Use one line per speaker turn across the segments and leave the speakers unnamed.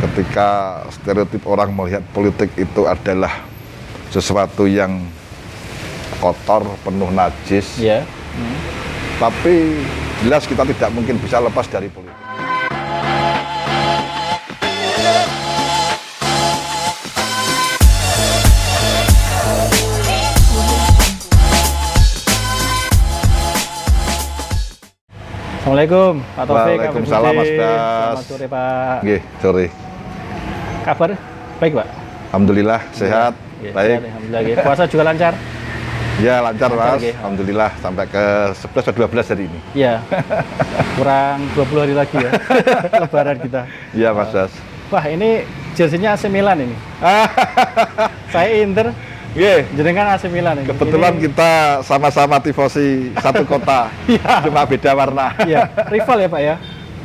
ketika stereotip orang melihat politik itu adalah sesuatu yang kotor, penuh najis.
Ya.
Tapi jelas kita tidak mungkin bisa lepas dari politik.
Assalamualaikum Pak Taufik.
Waalaikumsalam Mas Bas.
Selamat sore Pak.
Nggih, sore.
Kabar baik Pak?
Alhamdulillah sehat,
Nggih,
baik.
sehat, alhamdulillah. Nggih. Puasa juga lancar?
Ya lancar Mas,
nggih.
alhamdulillah sampai ke 11 atau 12 hari ini.
Iya. Kurang 20 hari lagi ya. Lebaran kita.
Iya Mas Bas.
Wah, ini jersey-nya AC Milan ini. Saya Inter,
Nggih,
jenengan AC Milan ini.
kebetulan
Ini-
kita sama-sama tifosi satu kota,
Iya.
cuma beda warna.
Iya, rival ya Pak ya?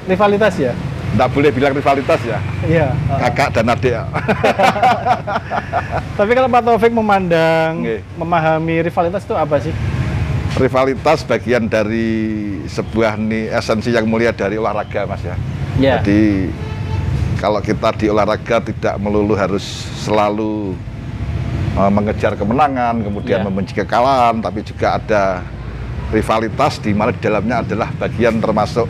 Rivalitas ya?
Nggak boleh bilang rivalitas ya,
Iya.
kakak dan adik.
Tapi kalau Pak Taufik memandang,
Nggih.
memahami rivalitas itu apa sih?
Rivalitas bagian dari sebuah esensi yang mulia dari olahraga Mas ya.
Ya.
Jadi kalau kita di olahraga tidak melulu harus selalu mengejar kemenangan, kemudian
Ya.
membenci kekalahan, tapi juga ada rivalitas di mana di dalamnya adalah bagian termasuk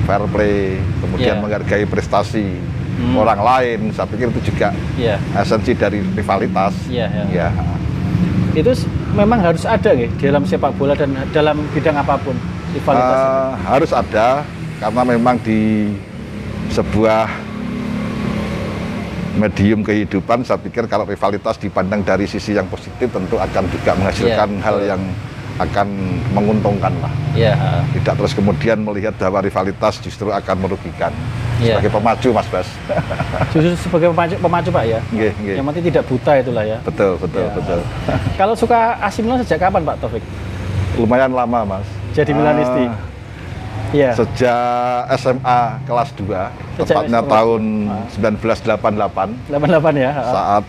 fair play, kemudian
Ya.
menghargai prestasi orang lain. Saya pikir itu juga
Iya.
esensi dari rivalitas.
Iya, ya.
Ya.
Itu memang harus ada ya di dalam sepak bola dan dalam bidang apapun rivalitas itu.
Harus ada karena memang di sebuah medium kehidupan, saya pikir kalau rivalitas dipandang dari sisi yang positif tentu akan juga menghasilkan
Iya,
hal
betul.
yang akan menguntungkan lah.
Iya.
Tidak terus kemudian melihat bahwa rivalitas justru akan merugikan.
Iya.
Sebagai pemacu Mas Bas.
Justru sebagai pemacu Pak ya.
Nggih, nggih.
Yang penting tidak buta itulah ya.
Betul, betul,
Ya.
betul.
Kalau suka AC Milan sejak kapan Pak Taufik?
Lumayan lama Mas.
Jadi Milanisti. Iya.
Sejak SMA kelas 2,
Sejak
tepatnya
SMA.
tahun 1988.
88 ya.
Saat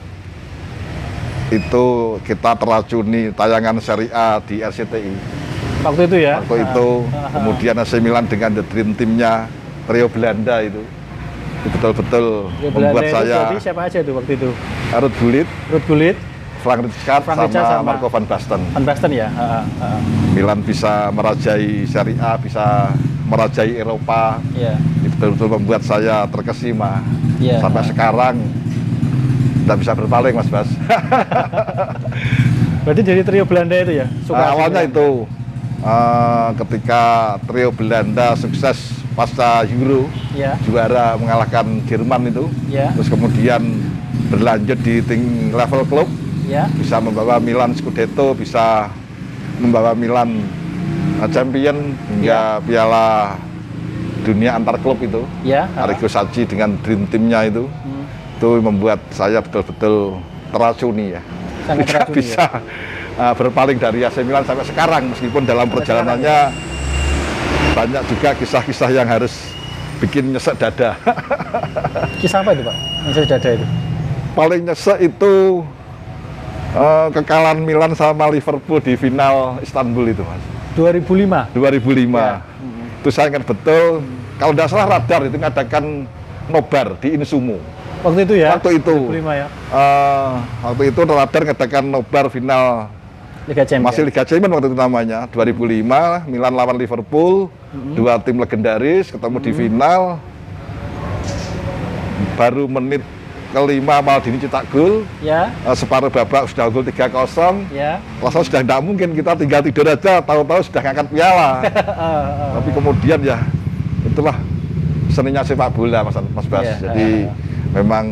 itu kita teracuni tayangan Serie A di RCTI.
Waktu itu ya.
Waktu itu kemudian AC Milan dengan The Dream Team-nya Rio Belanda itu betul-betul
Ya,
membuat
Belanda itu
saya
jadi siapa aja itu waktu itu?
Ruud Gullit,
Ruud Gullit,
Frank Rijkaard,
Frank Rijkaard
sama
sama
Marco van Basten.
Van Basten ya.
Milan bisa merajai Serie A, bisa merajai Eropa.
Iya.
Itu betul-betul membuat saya terkesima.
Iya.
Sampai sekarang tidak bisa berpaling Mas Bas.
Berarti dari trio Belanda itu ya? Suka AC
Awalnya
Milan?
itu ketika trio Belanda sukses pasca Euro,
Ya.
juara mengalahkan Jerman itu,
Ya.
terus kemudian berlanjut di level klub,
Ya.
bisa membawa Milan Scudetto, bisa membawa Milan champion hingga Piala Dunia antar klub itu.
Ya.
Arrigo Sacchi dengan Dream Team-nya itu membuat saya betul-betul teracuni ya.
Sangat
Tidak
teracuni,
bisa berpaling dari AC Milan sampai sekarang, meskipun dalam perjalanannya banyak juga kisah-kisah yang harus bikin nyesek dada.
Kisah apa itu Pak? Yang saya dada itu?
Paling nyesek itu kekalahan Milan sama Liverpool di final Istanbul itu Mas.
2005.
2005.
Ya.
Itu saya ingat betul, kalau tidak salah Radar itu mengadakan nobar di Insumu.
Waktu itu ya?
Waktu itu.
2005 ya.
Waktu itu Radar mengadakan nobar final
Liga Champions.
masih Liga Champions waktu itu namanya. 2005 Milan lawan Liverpool, dua tim legendaris ketemu di final. Baru menit kelima Maldini cetak gol,
Ya.
separuh babak sudah gol 3-0.
Ya.
Rasanya sudah tidak mungkin kita tinggal tidur aja, tahu-tahu sudah ngangkat piala. Tapi kemudian ya itulah seninya sepak bola Mas Bas.
Iya,
Jadi memang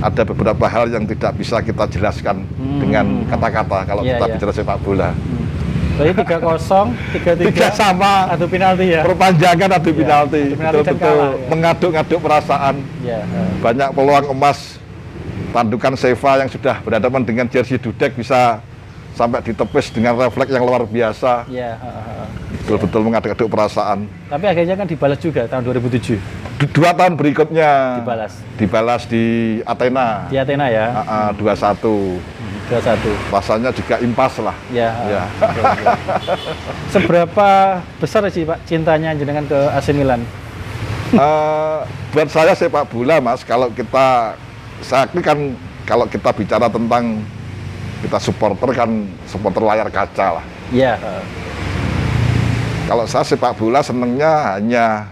ada beberapa hal yang tidak bisa kita jelaskan dengan kata-kata kalau
Iya,
kita
iya.
bicara sepak bola.
Berarti 3-0, 3-3.
Tidak sama,
Adu penalti ya.
perpanjangan adu
Iya,
penalti,
adu penalti dan
betul-betul
kalah, ya.
mengaduk-aduk perasaan.
Ya.
Banyak peluang emas, tandukan Seva yang sudah berhadapan dengan jersey Dudek bisa sampai ditepis dengan refleks yang luar biasa.
Ya.
Betul-betul mengaduk-aduk perasaan.
Tapi akhirnya kan dibalas juga tahun 2007.
2 tahun berikutnya
Dibalas
di Athena.
di Athena ya.
2-1.
2-1.
Rasanya juga impas lah.
Ya.
Ya.
Seberapa besar sih Pak cintanya jenengan ke AC Milan?
Buat saya sepak bola, Mas, saya ini kan kalau kita bicara tentang kita supporter kan supporter layar kaca lah.
Iya.
Kalau saya sepak bola senengnya hanya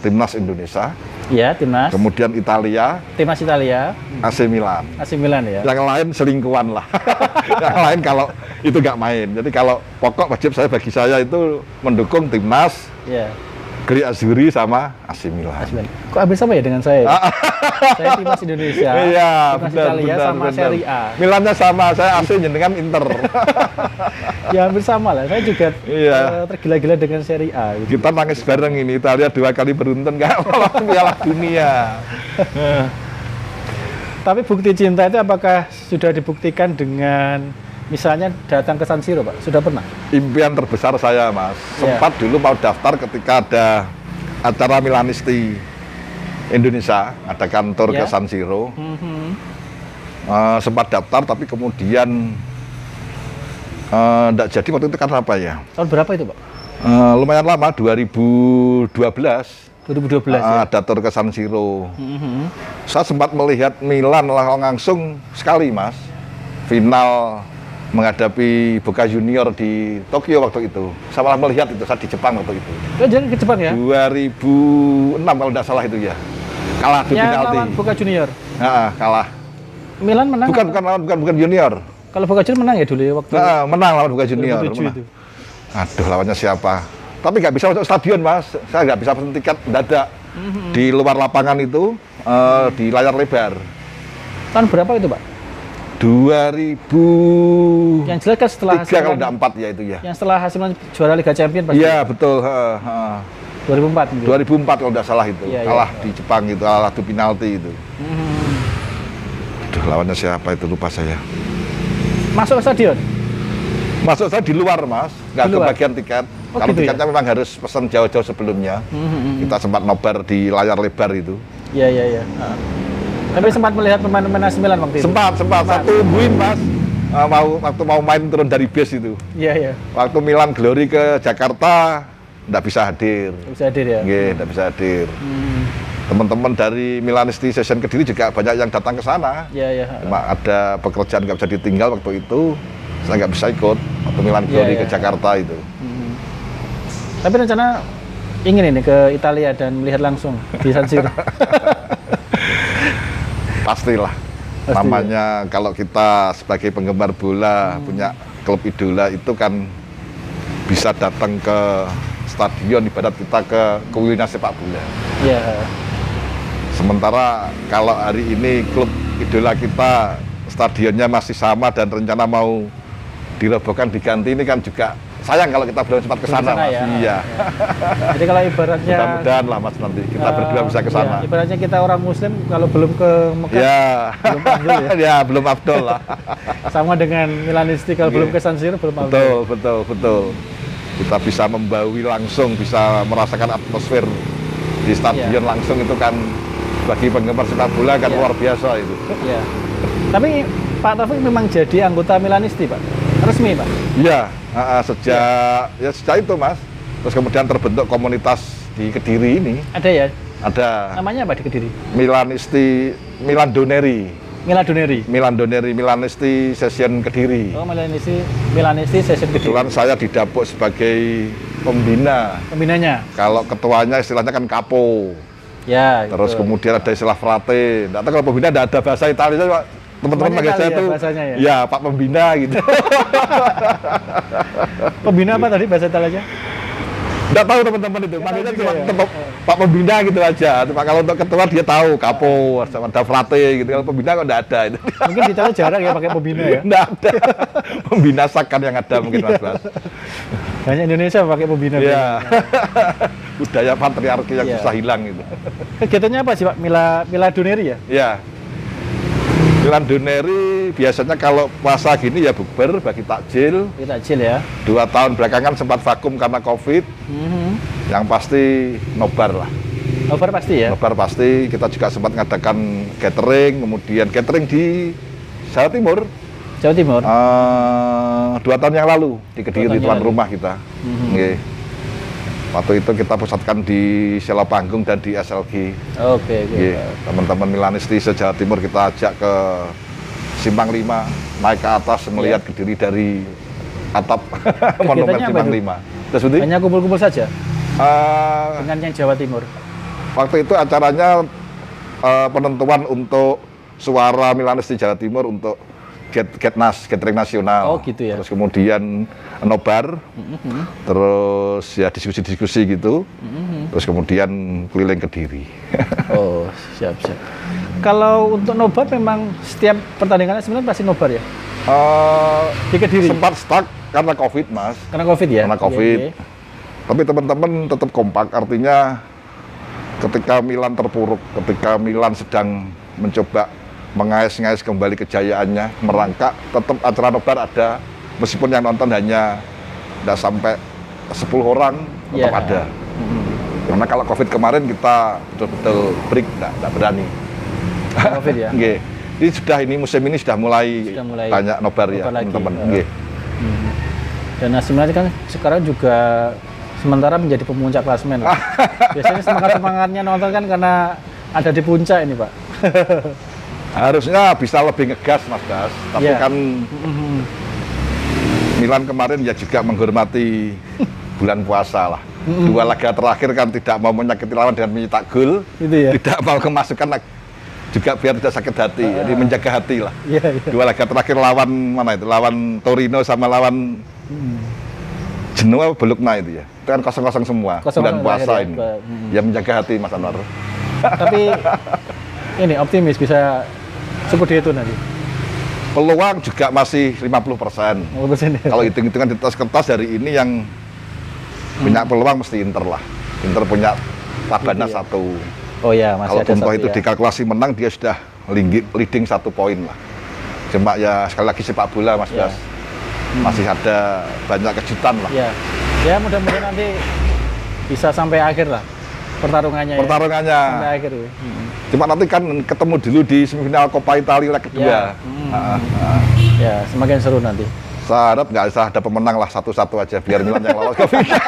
timnas Indonesia,
Iya, timnas.
kemudian Italia,
Timnas Italia,
AC Milan.
AC Milan ya.
Yang lain selingkuhan lah. Yang lain kalau itu nggak main. Jadi kalau pokok wajib bagi saya itu mendukung timnas,
Iya.
Gri Azzurri sama AC Milan.
AC Milan. Kok hampir sama ya dengan saya? Saya timnas Indonesia.
Iya,
timnas
benar,
Italia
benar,
sama
benar.
Serie A.
Milannya sama, saya AC dengan Inter.
Ya hampir sama lah. Saya juga
Iya.
tergila-gila dengan Serie A. Gitu.
Kita nangis bareng ini, Italia 2 kali beruntun nggak lolos Piala Dunia.
Tapi bukti cinta itu apakah sudah dibuktikan dengan misalnya datang ke San Siro, Pak? Sudah pernah?
Impian terbesar saya, Mas.
Iya.
Sempat dulu mau daftar ketika ada acara Milanisti Indonesia, ada kantor
Iya.
ke San Siro.
Mhm.
Sempat daftar, tapi kemudian enggak jadi. Waktu itu karena apa ya?
Tahun berapa itu, Pak?
Lumayan lama, 2012.
2012 ya.
Ada tur ke San Siro.
Mhm.
Saya sempat melihat Milan langsung sekali, Mas. Final menghadapi Boca Junior di Tokyo waktu itu. Saya malah melihat itu, saya di Jepang waktu itu.
Oh, jadi ke Jepang ya?
2006 kalau tidak salah itu ya. Kalah di
Yang
penalti.
lawan Boca Junior.
Kalah.
Milan menang.
Bukan junior.
Kalau Boca Junior menang ya dulu ya waktu
Menang lawan Boca Junior.
2007
Menang.
itu.
Aduh, lawannya siapa? Tapi nggak bisa masuk stadion, Mas. Saya nggak bisa pesen tiket mendadak. Di luar lapangan itu, di layar lebar.
Tahun berapa itu, Pak?
2003
Yang jelas kan setelah
kalau tidak 4 ya itu ya.
yang setelah hasil juara Liga Champions pasti.
Iya, betul.
2004 gitu.
2004 kalau tidak salah itu.
Iya,
Kalah
iya.
di Jepang itu, kalah adu penalti itu.
Mhm.
Aduh, lawannya siapa itu lupa saya.
Masuk ke stadion.
Masuk saya di luar, Mas. Nggak
Di luar?
kebagian tiket.
Oh,
Kalau
gitu
tiketnya memang harus pesan jauh-jauh sebelumnya. Kita sempat nobar di layar lebar itu.
Iya, iya, iya. Tapi sempat melihat pemain-pemain AC Milan waktu itu.
Sempat. Saya tungguin, Mas. Waktu mau main turun dari bis itu.
Iya, iya.
Waktu Milan Glory ke Jakarta, nggak bisa hadir.
Bisa hadir ya.
Nggak bisa hadir. Teman-teman dari Milanisti Session Kediri juga banyak yang datang ke sana.
Iya, iya.
Cuma ada pekerjaan nggak bisa ditinggal waktu itu, saya nggak bisa ikut waktu Milan Glory
Iya,
ke
iya.
Jakarta itu.
Tapi rencana ingin ini ke Italia dan melihat langsung di San Siro.
Pastilah.
Pasti,
Namanya kalau kita sebagai penggemar bola punya klub idola itu kan bisa datang ke stadion ibarat kita ke kuliner sepak bola.
Iya.
Sementara kalau hari ini klub idola kita stadionnya masih sama dan rencana mau dirobohkan diganti, ini kan juga sayang kalau kita belum sempat ke sana,
Belum
Mas.
kesana ya.
Iya.
Jadi kalau ibaratnya
Mudah-mudahan lah, Mas, nanti kita berdua bisa ke sana.
iya, ibaratnya kita orang muslim kalau belum ke Mekah
Ya.
belum afdol ya.
Ya, belum afdol lah.
Sama dengan Milanisti kalau
Iya.
belum ke San Siro belum afdol.
Betul. Kita bisa membawi langsung, bisa merasakan atmosfer di stadion
Iya.
langsung itu kan bagi penggemar sepak bola kan
Iya.
luar biasa itu.
Iya. Tapi Pak Taufik memang jadi anggota Milanisti, Pak. Resmi, Pak.
Iya, sejak itu, Mas. Terus kemudian terbentuk komunitas di Kediri ini.
Ada ya?
Ada
Namanya apa di Kediri?
Milandoneri, Milanisti Session Kediri.
Oh, Milanisti Session Kediri.
Kebetulan saya didapuk sebagai pembina.
Pembinanya.
Kalau ketuanya istilahnya kan kapo.
Ya.
Terus
gitu.
kemudian ada istilah frate. Nggak tahu kalau pembina nggak ada bahasa Italia, Pak. Teman-teman
Semuanya
panggil saya
Italia
tuh,
bahasanya ya?
ya Pak Pembina gitu.
Pembina apa tadi bahasa Italianya?
Nggak tahu teman-teman itu, manggilnya
tahu
cuma
juga ya?
tetap Pak Pembina gitu aja. Cuma kalau untuk ketua dia tahu kapo, sama ada frate gitu. Kalau pembina kok nggak ada itu.
Mungkin di Italia jarang ya pakai pembina ya.
Nggak ada. Pembinasakan yang ada mungkin, Mas Bas.
Hanya Indonesia pakai pembina.
Iya. Budaya patriarki yang
Iya.
susah hilang itu.
Kegiatannya apa sih, Pak? Mila Doneri ya?
Ya. Milandoneri biasanya kalau puasa gini ya bukber bagi takjil.
Kita kecil ya.
2 tahun belakangan sempat vakum karena Covid. Yang pasti nobar lah.
Over pasti ya.
Nobar pasti. Kita juga sempat ngadakan catering, kemudian catering di Jawa Timur.
Jawa Timur.
2 tahun yang lalu di Kediri,
tahun yang
tuan
lalu.
rumah kita. Nggih. Waktu itu kita pusatkan di Sela Panggung dan di SLG.
Oke.
Teman-teman Milanisti se-Jawa Timur kita ajak ke Simpang 5, naik ke atas melihat Kediri dari atap monumen
Kegiatannya apa
Simpang
itu?
5. Terus Budi?
Hanya kumpul-kumpul saja dengan yang Jawa Timur.
Waktu itu acaranya penentuan untuk suara Milanisti Jawa Timur untuk gathering nasional.
Oh, gitu ya.
Terus kemudian nobar, terus ya diskusi-diskusi gitu, terus kemudian keliling Kediri.
Oh, siap. Kalau untuk nobar memang setiap pertandingannya sebenarnya pasti nobar ya? Di Kediri?
Sempat stuck karena COVID, Mas.
Karena COVID ya?
Karena COVID.
Iya.
Tapi teman-teman tetap kompak, artinya ketika Milan terpuruk, ketika Milan sedang mencoba mengais-ngais kembali kejayaannya, merangkak, tetap acara nobar ada, meskipun yang nonton hanya tidak sampai 10 orang, tetap ada. Karena kalau COVID kemarin kita betul-betul break, tidak berani.
COVID ya?
Nggih. Ini musim ini sudah mulai banyak nobar ya, teman-teman.
Dan AC Milan kan sekarang juga sementara menjadi pemuncak klasemen. Biasanya semangat-semangatnya nonton kan karena ada di puncak ini, Pak.
Harusnya bisa lebih ngegas, Mas Das. Tapi
Yeah.
kan Milan kemarin ya juga menghormati bulan puasa lah. Dua laga terakhir kan tidak mau menyakiti lawan dengan mencetak gol,
Itu ya?
tidak mau kemasukan juga biar tidak sakit hati, jadi menjaga hati lah.
Iya.
Dua laga terakhir lawan mana itu? Lawan Torino sama lawan Genoa Bologna itu ya. Itu kan 0-0 semua,
0-0
bulan puasa
ya,
ini. Ya menjaga hati, Mas Anwar.
Tapi ini optimis bisa seperti itu nanti.
Peluang juga masih 50%. Kalau hitung-hitungan di atas kertas hari ini yang punya peluang mesti Inter lah. Inter punya Tabana
Gitu ya?
1.
Oh ya, masih
Kalau
ada
Punto
satu
itu
ya.
dikalkulasi menang, dia sudah leading 1 poin lah. Cuma ya sekali lagi sepak bola, Mas
Ya.
Das. Masih ada banyak kejutan lah.
Ya mudah-mudahan nanti bisa sampai akhir lah pertarungannya.
Pertarungannya.
Ya. Sampai akhir. Ya.
Cuma nanti kan ketemu dulu di semifinal Coppa Italia leg kedua.
Ya, semakin seru nanti.
Saya harap nggak usah ada pemenang lah, satu-satu aja biar Milan yang lolos ke final.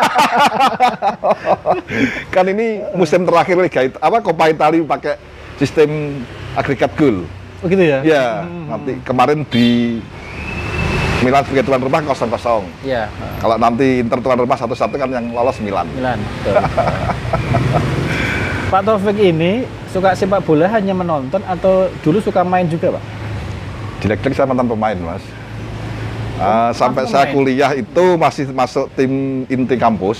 Kan ini musim terakhir Liga Coppa Italia pakai sistem agregat gol.
Oh gitu ya?
Ya, nanti kemarin di Milan sebagai tuan rumah 0-0.
Iya.
Kalau nanti Inter tuan rumah 1-1 kan yang lolos Milan.
Betul. Pak Taufik ini suka sepak bola hanya menonton atau dulu suka main juga, Pak?
Dilek-dilek saya mantan pemain, Mas. Sampai saya kuliah itu masih masuk tim inti kampus.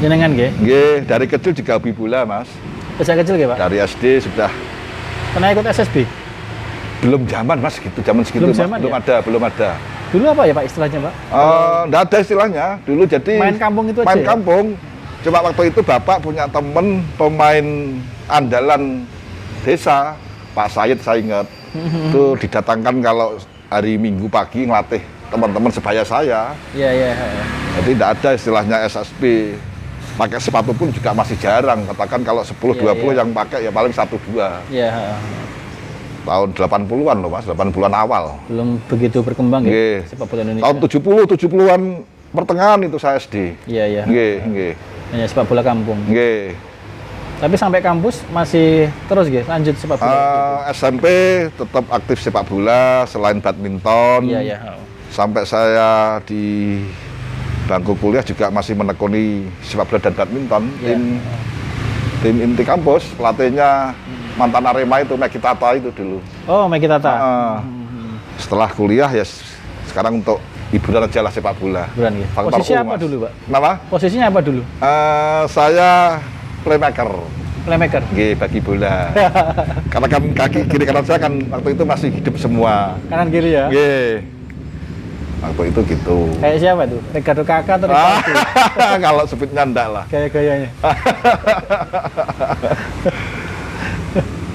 Jenengan nggih?
Nggih, dari kecil juga hobi bola, Mas.
Sejak kecil nggih, Pak?
Dari SD sudah.
Pernah ikut SSB?
Belum zaman, Mas, gitu. Zaman segitu,
Belum
Mas.
zaman,
Belum ada.
Dulu apa ya, Pak, istilahnya, Pak?
Nggak ada istilahnya. Dulu jadi
Main kampung itu aja
main
ya?
kampung. Cuma waktu itu Bapak punya temen pemain andalan desa, Pak Said, saya ingat. Itu didatangkan kalau hari Minggu pagi ngelatih teman-teman sebaya saya.
Iya.
Jadi tidak ada istilahnya SSB. Pakai sepatu pun juga masih jarang. Katakan kalau 10-20 yang pakai ya paling 1-2.
Iya.
Tahun 80-an loh, Mas, 80-an awal.
Belum begitu berkembang
Nggih.
ya sepak bola Indonesia.
Tahun 70-70-an pertengahan itu saya SD.
Iya.
Nggih.
Hanya sepak bola kampung.
Nggih.
Tapi sampai kampus masih terus nggih, lanjut sepak bola.
SMP tetap aktif sepak bola selain badminton.
Iya.
Sampai saya di bangku kuliah juga masih menekuni sepak bola dan badminton.
Iya.
Tim inti kampus, pelatihnya mantan Arema itu Meki Tata itu dulu.
Oh, Meki Tata.
Setelah kuliah ya sekarang untuk hiburan aja lah sepak bola.
Hiburan ya.
Faktor
Posisinya
U,
apa
Mas.
dulu, Pak?
Kenapa?
Posisinya apa dulu?
Saya playmaker.
Playmaker.
Nggih, bagi bola. Karena kan kaki kiri kanan saya kan waktu itu masih hidup semua.
Kanan kiri ya.
Nggih. Waktu itu gitu.
Kayak siapa tuh? Ricardo Kakak atau Ricardo?
Kalau speednya enggak lah.
Gaya-gayanya.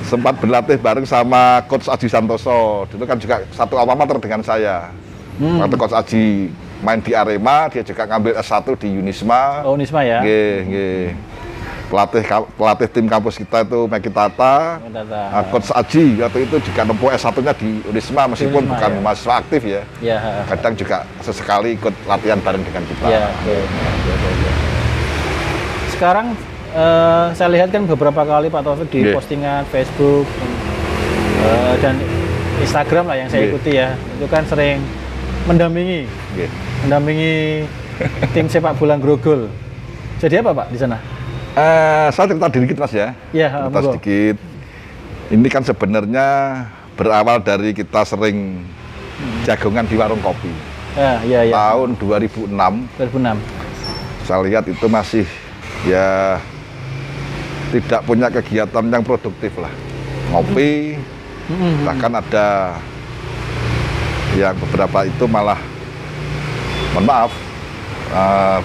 Sempat berlatih bareng sama Coach Aji Santoso. Dulu kan juga satu alma mater dengan saya. Waktu Coach Aji main di Arema, dia juga ngambil S1 di Unisma.
Oh, Unisma ya.
Nggih. Pelatih tim kampus kita itu Meki Tata. Coach Aji waktu itu juga nempuh S1-nya di Unisma meskipun
Unisma,
bukan
ya.
mahasiswa aktif ya.
Iya.
Kadang juga sesekali ikut latihan bareng dengan kita.
Iya. sekarang saya lihat kan beberapa kali Pak Taufik di
Nggih.
postingan Facebook dan Instagram lah yang saya
Nggih.
ikuti ya, itu kan sering mendampingi
Nggih.
tim sepak bola Grogol. Jadi apa Pak di sana?
Saya cerita dikit Mas ya.
Ya,
Cerita
monggo.
sedikit. Ini kan sebenarnya berawal dari kita sering jagongan di warung kopi.
Ya.
Tahun 2006,
2006.
saya lihat itu masih ya tidak punya kegiatan yang produktif lah. Ngopi, bahkan ada yang beberapa itu malah, mohon maaf,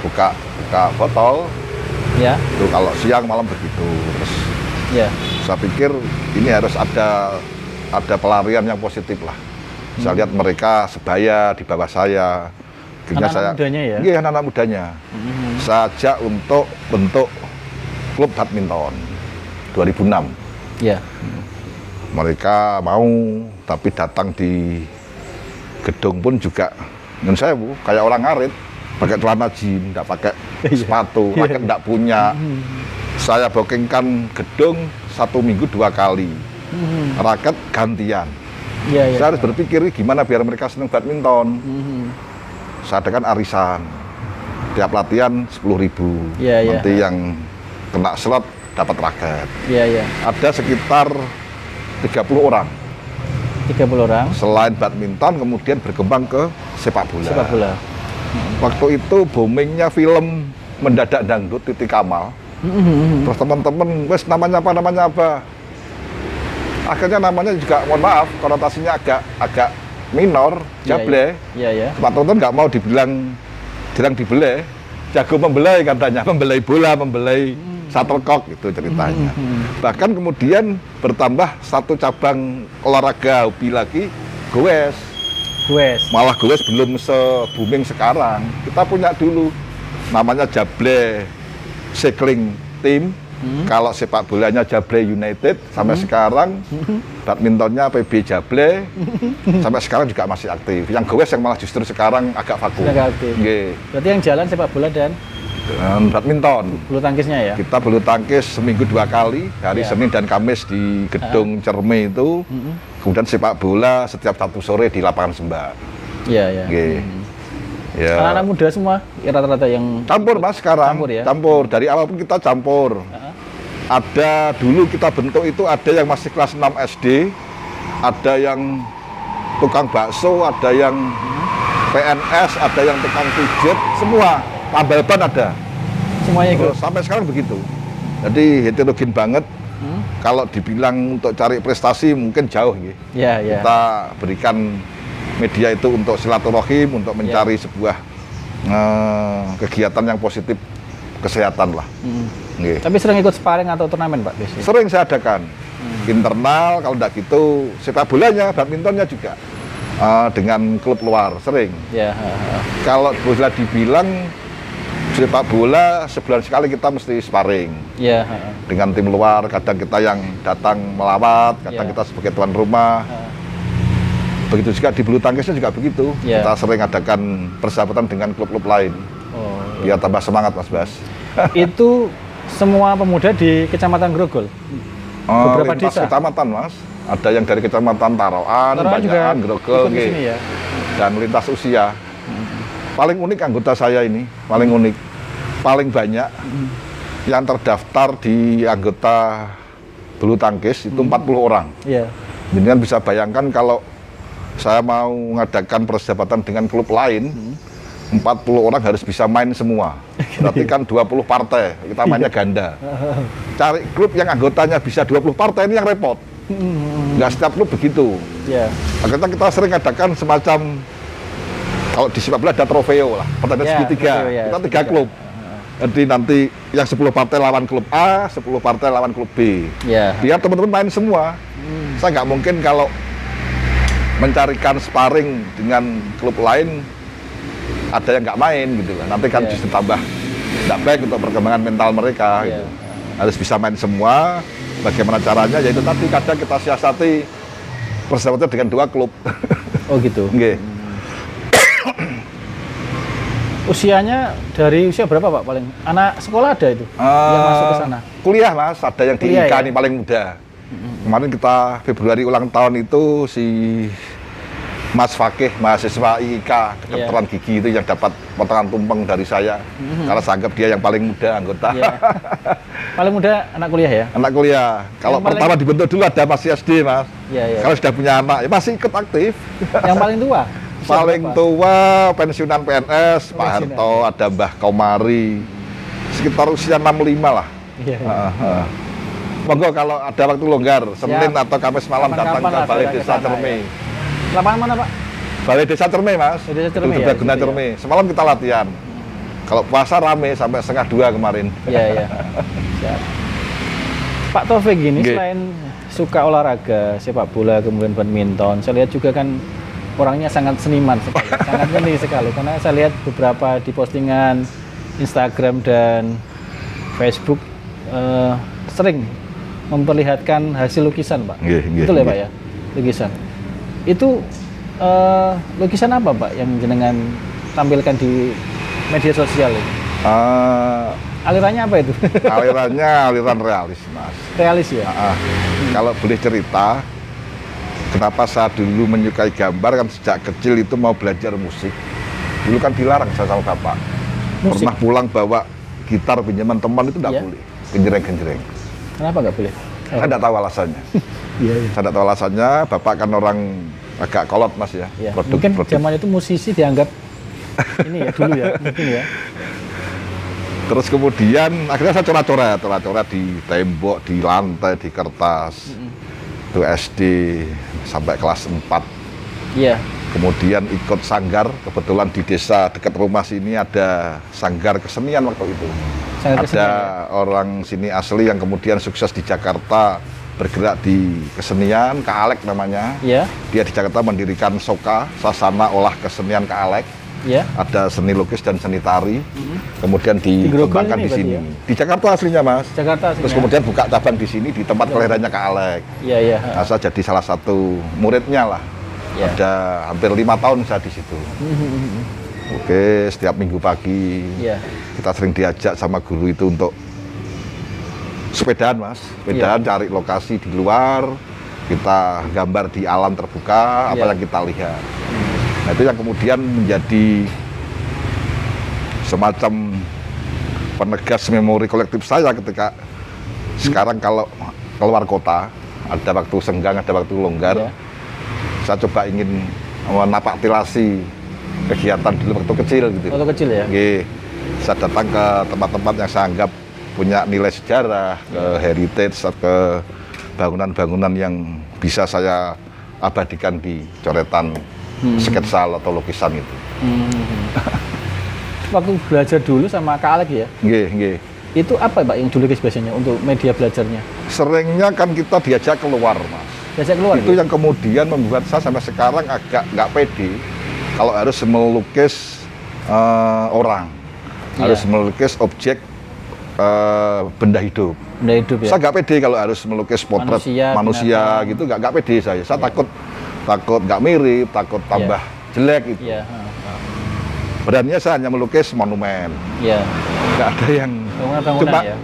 buka botol,
Ya,
itu kalau siang malam begitu. Terus
ya.
saya pikir ini harus ada pelarian yang positif lah. Saya lihat mereka sebaya di bawah saya. Akhirnya
Anak-anak mudanya ya?
Iya, anak-anak mudanya. Saya ajak untuk bentuk klub badminton 2006.
Ya.
Mereka mau, tapi datang di gedung pun juga, menurut saya Bu, kayak orang ngarit, pakai celana jeans, tidak pakai sepatu, raket tidak punya. Saya bookingkan gedung 1 minggu 2 kali, raket gantian.
Ya.
Saya harus berpikir gimana biar mereka senang badminton. Saya adakan arisan, tiap latihan 10.000.
Ya.
Nanti yang kena slot dapat raket.
Ya.
Ada sekitar 30 orang.
30 orang.
Selain badminton, kemudian berkembang ke sepak bola.
Sepak bola.
Waktu itu boomingnya film Mendadak Dangdut Titi Kamal. Terus teman-teman, wes namanya apa? Akhirnya namanya juga, mohon maaf, konotasinya agak minor, jable.
Ya.
Teman-teman nggak mau dibilang dibelai, jago membelai katanya, membelai bola, membelai shuttlecock itu ceritanya. Bahkan kemudian bertambah satu cabang olahraga hobi lagi, goes. Malah goes belum se-booming sekarang. Kita punya dulu namanya Jable Cycling Team. Kalau sepak bolanya Jable United sampai sekarang, badmintonnya PB Jable sampai sekarang juga masih aktif. Yang goes yang malah justru sekarang agak vakum.
Agak aktif.
Nggih.
Berarti yang jalan sepak bola dan
Badminton.
bulu tangkisnya ya?
Kita bulu tangkis seminggu 2 kali, hari
Ya.
Senin dan Kamis di gedung Cerme itu. Kemudian sepak bola setiap Sabtu sore di lapangan Sembah.
Iya.
Nggih. Ya.
Anak-anak muda semua rata-rata yang
Campur Mas sekarang.
Campur ya?
Campur. Dari awal pun kita campur. Ada dulu kita bentuk itu ada yang masih kelas 6 SD, ada yang tukang bakso, ada yang PNS, ada yang tukang pijet, semua. Tambal ban ada.
semuanya ikut.
Sampai sekarang begitu. Jadi heterogen banget. Kalau dibilang untuk cari prestasi mungkin jauh gitu.
Ya.
Kita berikan media itu untuk silaturahim, untuk mencari sebuah kegiatan yang positif kesehatan lah. Nggih.
Tapi sering ikut sparring atau turnamen Pak biasanya?
Sering saya adakan internal, kalau enggak gitu sepak bolanya, badmintonnya juga dengan klub luar sering.
Ya.
Kalau boleh dibilang sepak bola sebulan sekali kita mesti sparring
Ya.
dengan tim luar. Kadang kita yang datang melawat, kadang
Ya.
kita sebagai tuan rumah. Begitu juga di bulu tangkisnya juga begitu.
Ya.
Kita sering adakan persahabatan dengan klub-klub lain.
Oh.
Biar tambah semangat Mas Bas.
Itu semua pemuda di Kecamatan Grogol. Beberapa
Lintas
desa?
kecamatan Mas. Ada yang dari kecamatan Taroan,
Taroan juga
Banyakan, Grogol,
ikut di
nggih.
sini ya.
Dan lintas usia. Paling unik anggota saya ini, paling unik, paling banyak yang terdaftar di anggota bulu tangkis itu 40 orang.
Iya.
Jadi kan bisa bayangkan kalau saya mau mengadakan persahabatan dengan klub lain, 40 orang harus bisa main semua. Berarti kan 20 partai, kita mainnya ganda. Cari klub yang anggotanya bisa 20 partai ini yang repot. Nggak setiap klub begitu.
Iya.
Akhirnya kita sering adakan semacam, kalau di sepak bola ada trofeo lah, pertandingan
Ya,
segitiga.
trofeo, ya,
Kita 3
segitiga.
klub. Jadi nanti yang 10 partai lawan klub A, 10 partai lawan klub B.
Iya.
Biar teman-teman main semua. Saya nggak mungkin kalau mencarikan sparring dengan klub lain ada yang nggak main gitu kan. Nanti kan
Iya.
justru tambah nggak baik untuk perkembangan mental mereka.
Iya.
Gitu. Harus bisa main semua. Bagaimana caranya? Yaitu tadi kadang kita siasati persahabatan dengan 2 klub.
Oh gitu.
Nggih.
Usianya dari usia berapa Pak paling? Anak sekolah ada itu yang masuk ke sana?
Kuliah Mas, ada yang di
Kuliah,
IK
ya?
nih paling muda. Kemarin kita Februari ulang tahun itu si Mas Fakih, mahasiswa IIK kedokteran gigi itu yang dapat potongan tumpeng dari saya. Karena saya anggap dia yang paling muda anggota.
Iya. Paling muda anak kuliah ya?
Anak kuliah. Kalau
paling-
pertama dibentuk dulu ada masih SD Mas.
Iya, iya.
Kalau sudah punya anak ya masih ikut aktif.
Yang paling tua? Usia
Paling
berapa?
tua pensiunan PNS, Pak
Pensiunan.
Harto, ada Mbah Komari. Sekitar usia 65 lah.
Iya.
Heeh. Monggo kalau ada waktu longgar, Senin
Siap.
atau Kamis malam datang
Kapan-kapan
ke
lah
Balai
datang ke
Desa
sana,
Cerme.
ya. Lapangan mana Pak?
Balai Desa Cerme Mas,
Balai Desa Cerme
itu
ya,
Guna
gitu ya.
Cerme. Semalam kita latihan. Kalau puasa rame sampai 1:30 kemarin.
Iya, iya. Siap. Pak Taufik gini,
Nggih.
selain suka olahraga, sepak bola, kemudian badminton, saya lihat juga kan orangnya sangat seniman sekali, sangat seni sekali. Karena saya lihat beberapa di postingan Instagram dan Facebook sering memperlihatkan hasil lukisan, Pak.
Nggih, nggih,
Betul ya,
nggih.
Pak ya? Lukisan. Itu lukisan apa, Pak, yang jenengan tampilkan di media sosial ini?
Eh,
Alirannya apa itu?
alirannya aliran realis Mas.
Realis ya?
Kalau boleh cerita, kenapa saya dulu menyukai gambar kan sejak kecil itu mau belajar musik. Dulu kan dilarang saya sama bapak.
Musik?
Pernah pulang bawa gitar pinjaman teman itu tidak
Iya.
boleh. Genjreng-genjreng.
Kenapa nggak boleh?
Saya tidak tahu alasannya.
Iya, iya.
Saya tidak tahu alasannya. Bapak kan orang agak kolot Mas ya.
Ya, mungkin zaman itu musisi dianggap ini ya dulu ya, mungkin ya.
Terus kemudian akhirnya saya coret-coret di tembok, di lantai, di kertas. Itu SD sampai kelas 4.
Iya,
Kemudian ikut sanggar, kebetulan di desa dekat rumah sini ada sanggar kesenian waktu itu.
sangat
Ada
kesenian.
orang sini asli yang kemudian sukses di Jakarta, bergerak di kesenian, Kaalek namanya.
Iya,
Dia di Jakarta mendirikan Soka, Sasana Olah Kesenian Kaalek.
iya.
Ada seni lukis dan seni tari. Kemudian
Grogol
dikembangkan
ini
di
berarti
sini.
ya?
Di Jakarta aslinya Mas.
Jakarta
Terus
sini.
kemudian buka cabang di sini di tempat kelahirannya Kaalek.
Iya, iya.
Nah, saya jadi salah satu muridnya lah.
Iya.
Ada hampir 5 tahun saya di situ. Oke, setiap minggu pagi
Iya.
kita sering diajak sama guru itu untuk sepedaan Mas. Sepedaan
Iya.
cari lokasi di luar, kita gambar di alam terbuka, apa
Iya.
yang kita lihat. Nah, itu yang kemudian menjadi semacam penegas memori kolektif saya ketika sekarang kalau keluar kota, ada waktu senggang, ada waktu longgar,
Iya.
saya coba ingin menapaktilasi kegiatan dulu waktu kecil gitu.
Waktu kecil ya?
Nggih. Saya datang ke tempat-tempat yang saya anggap punya nilai sejarah, ke heritage, ke bangunan-bangunan yang bisa saya abadikan di coretan sketsa atau lukisan itu.
Waktu belajar dulu sama Kak Alek ya,
Nggih, nggih.
itu apa Pak yang dilukis biasanya untuk media belajarnya?
Seringnya kan kita diajak keluar, Mas.
Biasanya keluar
Itu
ya?
yang kemudian membuat saya sampai sekarang agak nggak pede kalau harus melukis orang,
Iya.
harus melukis objek benda hidup.
Benda hidup ya?
Saya nggak pede kalau harus melukis potret
Manusia,
manusia
binatang.
gitu, nggak pede saya. Saya takut nggak mirip, takut tambah jelek gitu.
Iya.
Beraninya saya hanya melukis monumen,
Iya.
nggak ada yang
Bangunan-bangunan
cuma
ya?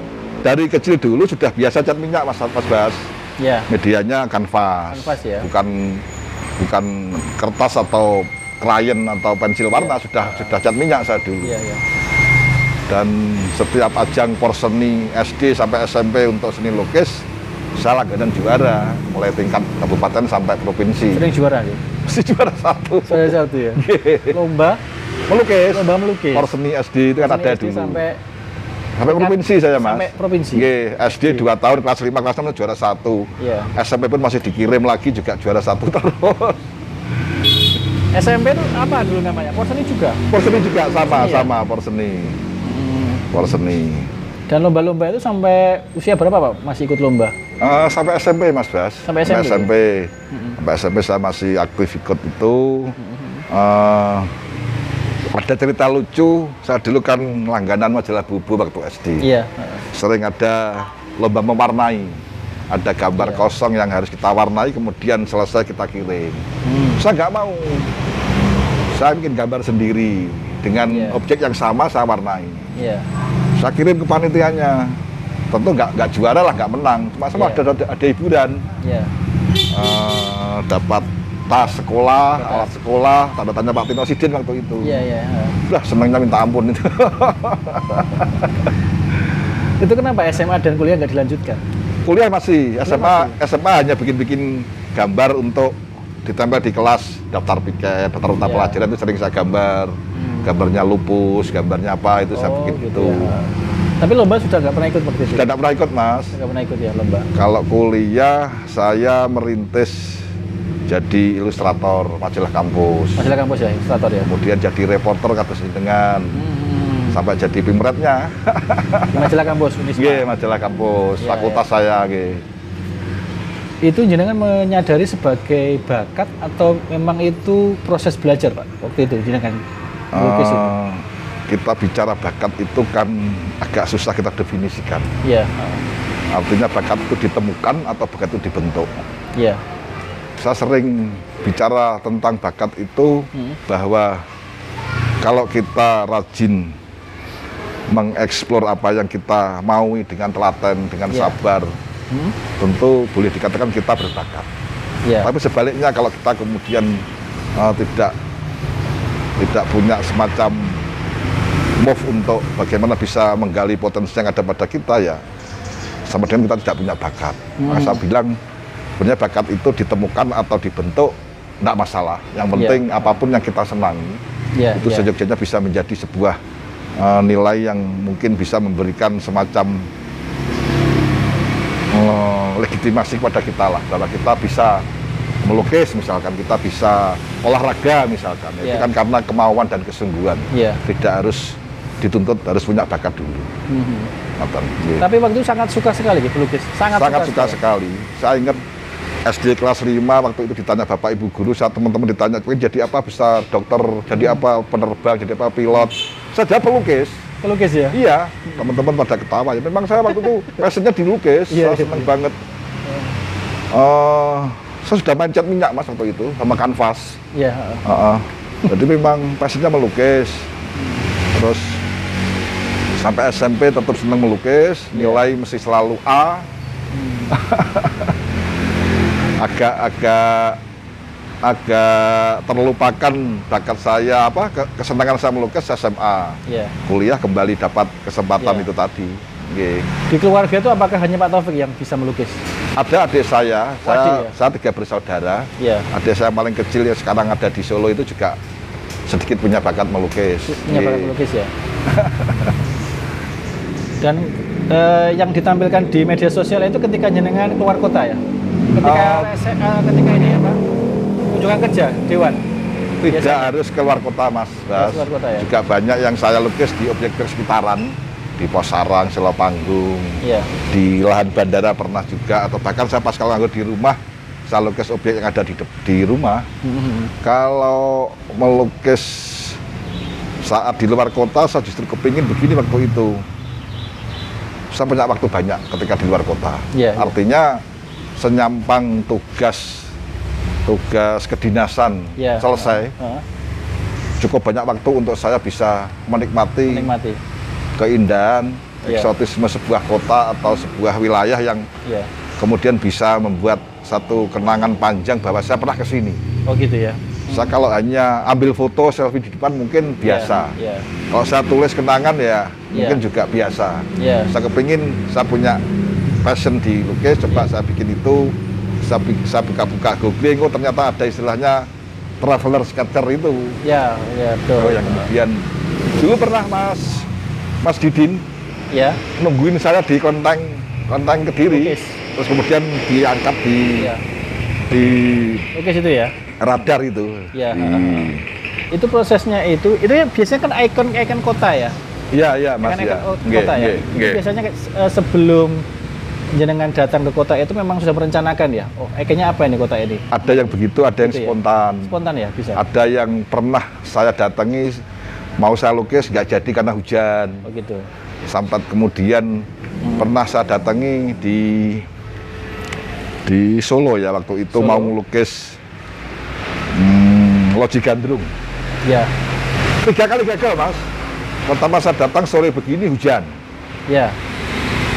dari kecil dulu sudah biasa cat minyak Mas Bas.
Iya.
Medianya kanvas,
Kanvas ya?
bukan kertas atau krayon atau pensil warna, sudah cat minyak saya dulu.
Iya, iya.
Dan setiap ajang porseni SD sampai SMP untuk seni lukis, saya langganan juara, mulai tingkat kabupaten sampai provinsi.
Sering juara ya?
Mesti juara satu.
Salah satu ya? Lomba
Melukis,
Lomba melukis.
porseni SD itu kan ada
SD
dulu.
sampai
provinsi saya Mas.
sampai provinsi.
Nggih, SD 2 tahun, kelas 5, kelas 6 juara 1.
Iya.
SMP pun masih dikirim lagi juga juara 1 terus.
SMP itu apa dulu namanya? Porseni juga.
Porseni juga sama,
Iya.
sama porseni. Porseni.
Dan lomba-lomba itu sampai usia berapa Pak? Masih ikut lomba?
Sampai SMP Mas Bas.
Sampai SMP,
Sampai SMP saya masih aktif ikut itu. Ada cerita lucu, saya dulu kan langganan majalah Bubu waktu SD.
Iya.
Sering ada lomba mewarnai. Ada gambar
Iya.
kosong yang harus kita warnai, kemudian selesai kita kirim. Saya nggak mau. Saya bikin gambar sendiri. dengan
Iya.
objek yang sama saya warnai.
Iya.
Saya kirim ke panitianya. Tentu nggak juara lah, nggak menang. Cuma sama
Iya.
ada hiburan.
Iya.
Dapat tas sekolah, alat sekolah, tanda tanya Pak Tino Sidin waktu itu.
Iya, iya.
Udah senangnya minta ampun itu.
Itu kenapa SMA dan kuliah nggak dilanjutkan?
Kuliah masih, SMA
masih.
SMA hanya bikin-bikin gambar untuk ditempel di kelas, daftar piket, daftar nota
Iya.
pelajaran itu sering saya gambar. Gambarnya lupus, gambarnya apa itu saya bikin
gitu
gitu.
ya. Tapi lomba sudah nggak pernah ikut waktu itu?
Sudah tidak pernah ikut, Mas.
Nggak pernah ikut ya lomba?
Kalau kuliah saya merintis jadi ilustrator majalah kampus.
Majalah kampus ya, ilustrator ya?
Kemudian jadi reporter kados dengan sampai jadi pimretnya.
Di majalah kampus, Unisma?
Nggih, majalah kampus,
Iya,
fakultas saya nggih.
Itu jenengan menyadari sebagai bakat atau memang itu proses belajar, Pak? Waktu itu jenengan melukis itu?
Kita bicara bakat itu kan agak susah kita definisikan.
Iya.
Artinya bakat itu ditemukan atau bakat itu dibentuk.
Iya.
Saya sering bicara tentang bakat itu bahwa kalau kita rajin mengeksplor apa yang kita maui dengan telaten, dengan
Iya.
sabar, tentu boleh dikatakan kita berbakat.
Iya.
Tapi sebaliknya kalau kita kemudian tidak punya semacam move untuk bagaimana bisa menggali potensi yang ada pada kita, ya sama dengan kita tidak punya bakat. Maka saya bilang sebenarnya bakat itu ditemukan atau dibentuk tidak masalah. Yang penting apapun yang kita senangi
Iya.
itu seyogyanya bisa menjadi sebuah nilai yang mungkin bisa memberikan semacam legitimasi kepada kita lah, bahwa kita bisa melukis misalkan, kita bisa olahraga misalkan. Itu kan karena kemauan dan kesungguhan.
Iya.
Tidak harus dituntut harus punya bakat dulu.
Tapi waktu itu sangat suka sekali gitu pelukis. Sangat
suka sekali. Saya ingat SD kelas 5 waktu itu ditanya bapak ibu guru, saya teman-teman ditanya pengen jadi apa, bisa dokter, jadi apa, penerbang, jadi apa, pilot. Saya jawab pelukis.
Pelukis ya?
Iya, teman-teman pada ketawa. Ya, memang saya waktu itu passionnya dilukis, saya senang banget. Saya sudah main cat minyak Mas waktu itu sama kanvas.
Iya.
Jadi memang passionnya melukis. Terus sampai SMP tetap senang melukis, nilai mesti selalu A. agak terlupakan bakat saya, kesenangan saya melukis SMA.
Iya.
Kuliah kembali dapat kesempatan itu tadi.
Di keluarga itu apakah hanya Pak Taufik yang bisa melukis?
Ada adik saya, saya 3 bersaudara.
Iya.
Adik saya paling kecil yang sekarang ada di Solo itu juga sedikit punya bakat melukis.
Punya bakat melukis ya. Dan yang ditampilkan di media sosial itu ketika jenengan keluar kota ya? Ketika ini ya Pak, kunjungan kerja, Dewan?
Tidak
Biasanya?
harus keluar kota Mas.
Keluar kota ya?
Juga banyak yang saya lukis di objek sekitaran, di pos sarang, sela panggung, di lahan bandara pernah juga, atau bahkan saya pas kalau nganggur di rumah, saya lukis objek yang ada di rumah. Kalau melukis saat di luar kota, saya justru kepingin begini waktu itu. Saya punya waktu banyak ketika di luar kota. Artinya senyampang tugas kedinasan selesai, cukup banyak waktu untuk saya bisa menikmati keindahan, eksotisme sebuah kota atau sebuah wilayah yang kemudian bisa membuat satu kenangan panjang bahwa saya pernah ke sini.
Oh gitu ya?
Saya kalau hanya ambil foto selfie di depan mungkin biasa. Kalau saya tulis kenangan ya mungkin juga biasa. Saya kepingin, saya punya passion di lukis, coba saya bikin itu. Saya buka-buka googling, oh ternyata ada istilahnya traveler sketcher itu.
Iya, betul.
Yang kemudian dulu pernah Mas Didin nungguin saya di Kelenteng Kediri, terus kemudian diangkat di
lukis itu ya?
Radar itu.
Iya. Itu prosesnya itu ya biasanya kan ikon kota ya?
Iya Mas ya.
Kota ya. Biasanya sebelum jenengan datang ke kota itu memang sudah merencanakan ya? Oh, ikonnya apa ini kota ini?
Ada yang begitu, ada yang spontan.
Spontan ya, bisa.
Ada yang pernah saya datangi mau saya lukis nggak jadi karena hujan.
Oh gitu.
Sampai kemudian pernah saya datangi di Solo ya, waktu itu mau melukis Loji Gandrung.
Ya.
3 kali gagal, Mas. Pertama saya datang sore begini hujan.
Ya.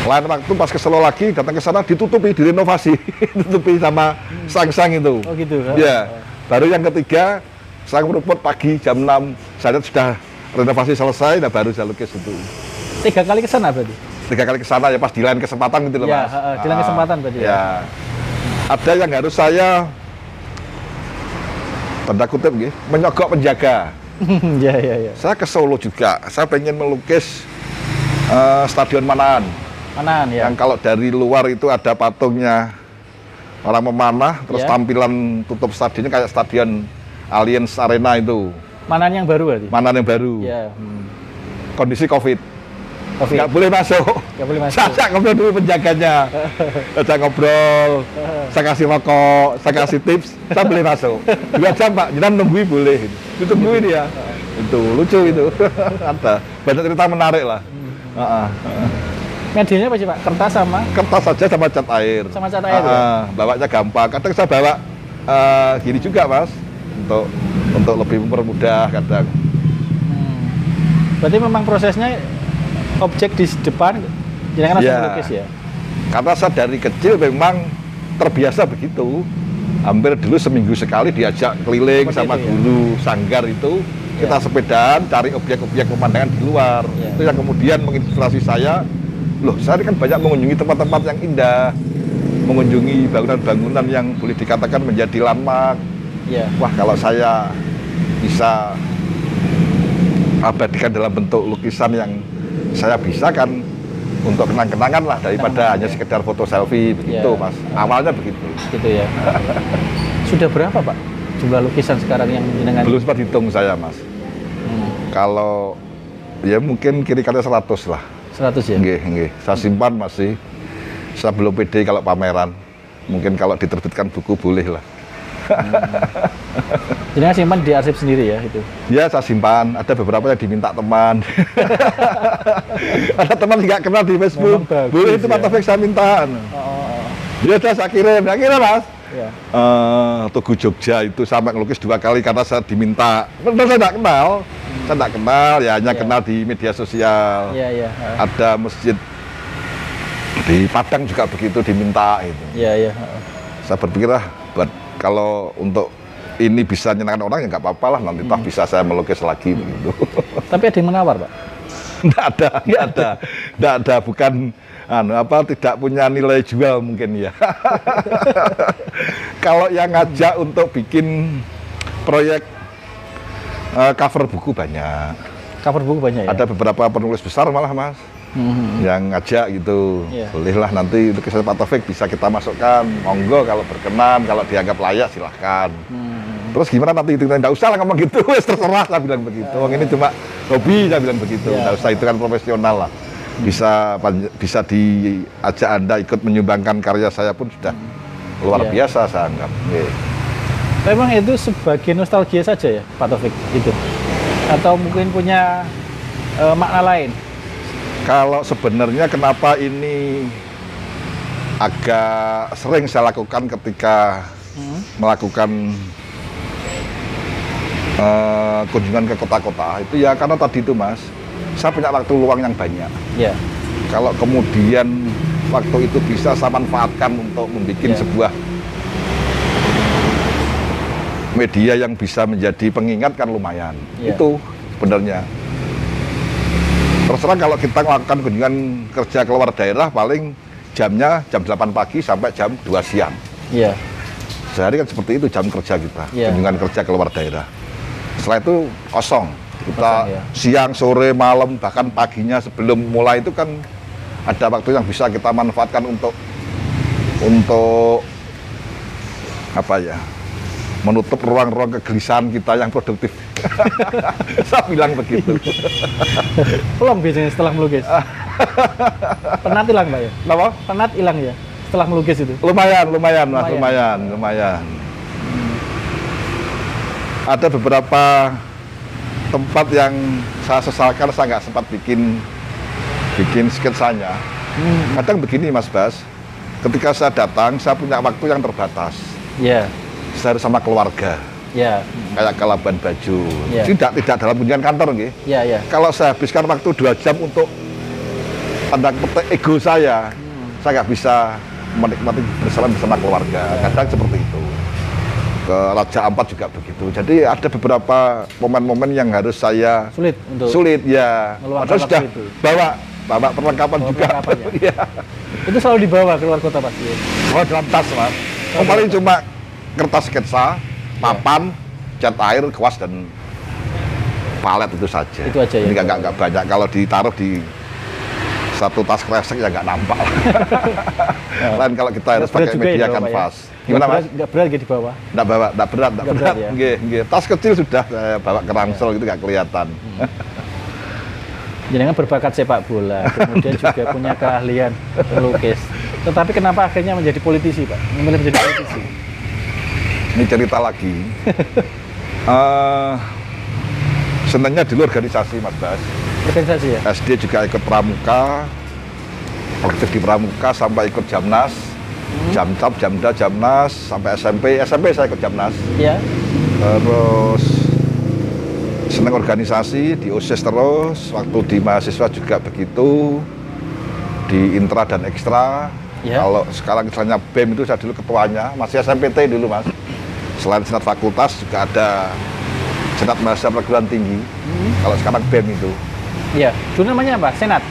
Lain waktu pas ke Solo lagi datang ke sana ditutupi, direnovasi, ditutupi sama sang-sang itu.
Oh gitu.
Ya. Baru yang ketiga saya merumput pagi jam 6, saya lihat sudah renovasi selesai, nah baru saya lukis itu.
3 kali ke sana berarti.
3 kali ke sana ya pas di lain kesempatan gitu loh,
Ya,
Mas.
di lain kesempatan berarti ya.
Ya. Ada yang harus saya tanda kutip nggih, menyogok penjaga.
Ya.
Saya ke Solo juga, saya pengen melukis Stadion Manahan.
Manaan ya.
Yang kalau dari luar itu ada patungnya orang memanah, terus
Ya.
tampilan tutup stadionnya kayak stadion Allianz Arena itu.
Manaan yang baru berarti.
Manahan yang baru.
Ya.
Kondisi COVID.
Covid.
Nggak boleh masuk.
Nggak boleh masuk.
Saya ajak ngobrol dulu penjaganya. Ajak ngobrol, saya kasih rokok, saya kasih tips, saya boleh masuk. 2 jam Pak, jangan nungguin boleh. Ditungguin dia. Itu lucu itu. Ada banyak cerita menarik lah.
Medianya apa sih Pak? Kertas sama
Kertas saja sama cat air.
Sama cat air, ya?
Bawanya gampang. Kadang saya bawa gini juga Mas, untuk lebih mempermudah kadang.
Berarti memang prosesnya objek di depan jangan langsung
Ya.
melukis ya.
Karena saya dari kecil memang terbiasa begitu. Hampir dulu seminggu sekali diajak keliling
Seperti
sama
itu, ya?
guru sanggar itu. Kita sepedaan cari objek-objek pemandangan di luar.
Ya.
Itu yang kemudian menginspirasi saya. Loh, saya kan banyak mengunjungi tempat-tempat yang indah, mengunjungi bangunan-bangunan yang boleh dikatakan menjadi landmark.
Ya.
Wah, kalau saya bisa abadikan dalam bentuk lukisan yang saya bisa kan untuk kenang-kenangan lah daripada
Kenang-kenangan,
hanya
ya.
sekedar foto selfie begitu,
Ya.
Mas. Awalnya begitu.
Gitu ya. Sudah berapa Pak jumlah lukisan sekarang yang jenengan?
Belum sempat hitung saya, Mas. Kalau ya mungkin kira-kira 100 lah.
100 ya.
Nggih. Saya simpan masih. Saya belum pede kalau pameran. Mungkin kalau diterbitkan buku boleh lah.
Jenengan simpan di arsip sendiri ya itu.
Ya, saya simpan. Ada beberapa yang diminta teman. Ada teman nggak kenal di Facebook.
Memang bagus,
Boleh itu Pak
ya.
Taufik saya minta.
Oh.
Ya udah saya kirim. Mas.
Ya.
Tugu Jogja itu sampai ngelukis 2 kali karena saya diminta. Benar saya tidak kenal. Saya tidak kenal, ya hanya
Ya.
kenal di media sosial.
Iya.
Ada masjid di Padang juga begitu diminta itu.
Iya.
Saya berpikir buat kalau untuk ini bisa nyenangkan orang ya nggak apa-apa lah, nanti toh bisa saya melukis lagi begitu.
Tapi ada yang menawar Pak?
Nggak ada, bukan tidak punya nilai jual mungkin ya. Kalau yang ngajak untuk bikin proyek cover buku banyak.
Cover buku banyak ya?
Ada beberapa penulis besar malah Mas. Yang ngajak gitu.
Iya.
Bolehlah nanti lukisan Pak Taufik bisa kita masukkan. Monggo kalau berkenan, kalau dianggap layak silahkan. Terus gimana nanti itu? Nggak usah lah ngomong gitu, wes terserah saya bilang begitu. Ini cuma hobi saya bilang begitu.
Iya.
Nggak usah, itu kan profesional lah. Bisa diajak Anda ikut menyumbangkan karya saya pun sudah luar
Iya.
biasa saya anggap. Nggih.
Memang itu sebagai nostalgia saja ya Pak Taufik itu? Atau mungkin punya makna lain?
Kalau sebenarnya kenapa ini agak sering saya lakukan ketika melakukan kunjungan ke kota-kota itu ya karena tadi itu Mas, saya punya waktu luang yang banyak.
Ya.
Kalau kemudian waktu itu bisa saya manfaatkan untuk membuat
Ya.
sebuah media yang bisa menjadi pengingat kan lumayan.
Ya.
Itu sebenarnya. Terserah kalau kita melakukan kunjungan kerja ke luar daerah paling jamnya jam 8 pagi sampai jam 2 siang.
Iya.
Sehari kan seperti itu jam kerja kita,
Iya.
kunjungan kerja ke luar daerah. Setelah itu kosong. Kita
Kosong, ya.
siang, sore, malam, bahkan paginya sebelum mulai itu kan ada waktu yang bisa kita manfaatkan untuk apa ya? Menutup ruang-ruang kegelisahan kita yang produktif. Saya bilang begitu.
Pelong biasanya setelah melukis. Penat hilang Pak ya?
Kenapa?
Penat hilang ya setelah melukis itu?
Lumayan Mas,
Lumayan.
lumayan. Ada beberapa tempat yang saya sesalkan saya nggak sempat bikin sketsanya. Kadang begini Mas Bas, ketika saya datang saya punya waktu yang terbatas.
Iya.
Saya harus sama keluarga.
Ya.
kayak ke Labuan Bajo.
Ya.
Tidak dalam kunjungan kantor nggih.
Ya, ya.
Kalau saya habiskan waktu 2 jam untuk tanda petik ego saya nggak bisa menikmati bersama keluarga. Kadang seperti itu. Ke Raja Ampat juga begitu. Jadi ada beberapa momen-momen yang harus saya
sulit
ya.
meluangkan
Padahal sudah
waktu itu.
bawa perlengkapan juga.
Ya. Itu selalu dibawa keluar kota pasti.
Oh, dalam tas, Mas. Paling cuma kertas sketsa, papan, cat air, kuas dan palet itu saja.
Itu aja ya.
Jadi nggak banyak. Kalau ditaruh di satu tas kresek ya nggak nampak. Lain kalau kita harus pakai media kanvas. Gimana, Mas?
Nggak berat gitu di bawah.
Nggak berat.
Ya?
Nggih. Tas kecil sudah saya bawa ke ransel gitu nggak kelihatan.
Jadi kan berbakat sepak bola, kemudian juga punya keahlian melukis. Tetapi kenapa akhirnya menjadi politisi, Pak? Memilih menjadi politisi?
Ini cerita lagi. Senangnya dulu organisasi, Mas Bas.
Organisasi ya?
SD juga ikut pramuka, aktif di pramuka sampai ikut Jamnas, Jamtab, Jamda, Jamnas, sampai SMP saya ikut Jamnas.
Iya.
Terus senang organisasi, di OSIS terus, waktu di mahasiswa juga begitu, di intra dan ekstra.
Ya.
Kalau sekarang misalnya BEM itu saya dulu ketuanya, masih SMPT dulu, Mas. Selain senat fakultas juga ada senat mahasiswa perguruan tinggi. Kalau sekarang BEM itu.
Iya. Dulu namanya apa? Senat?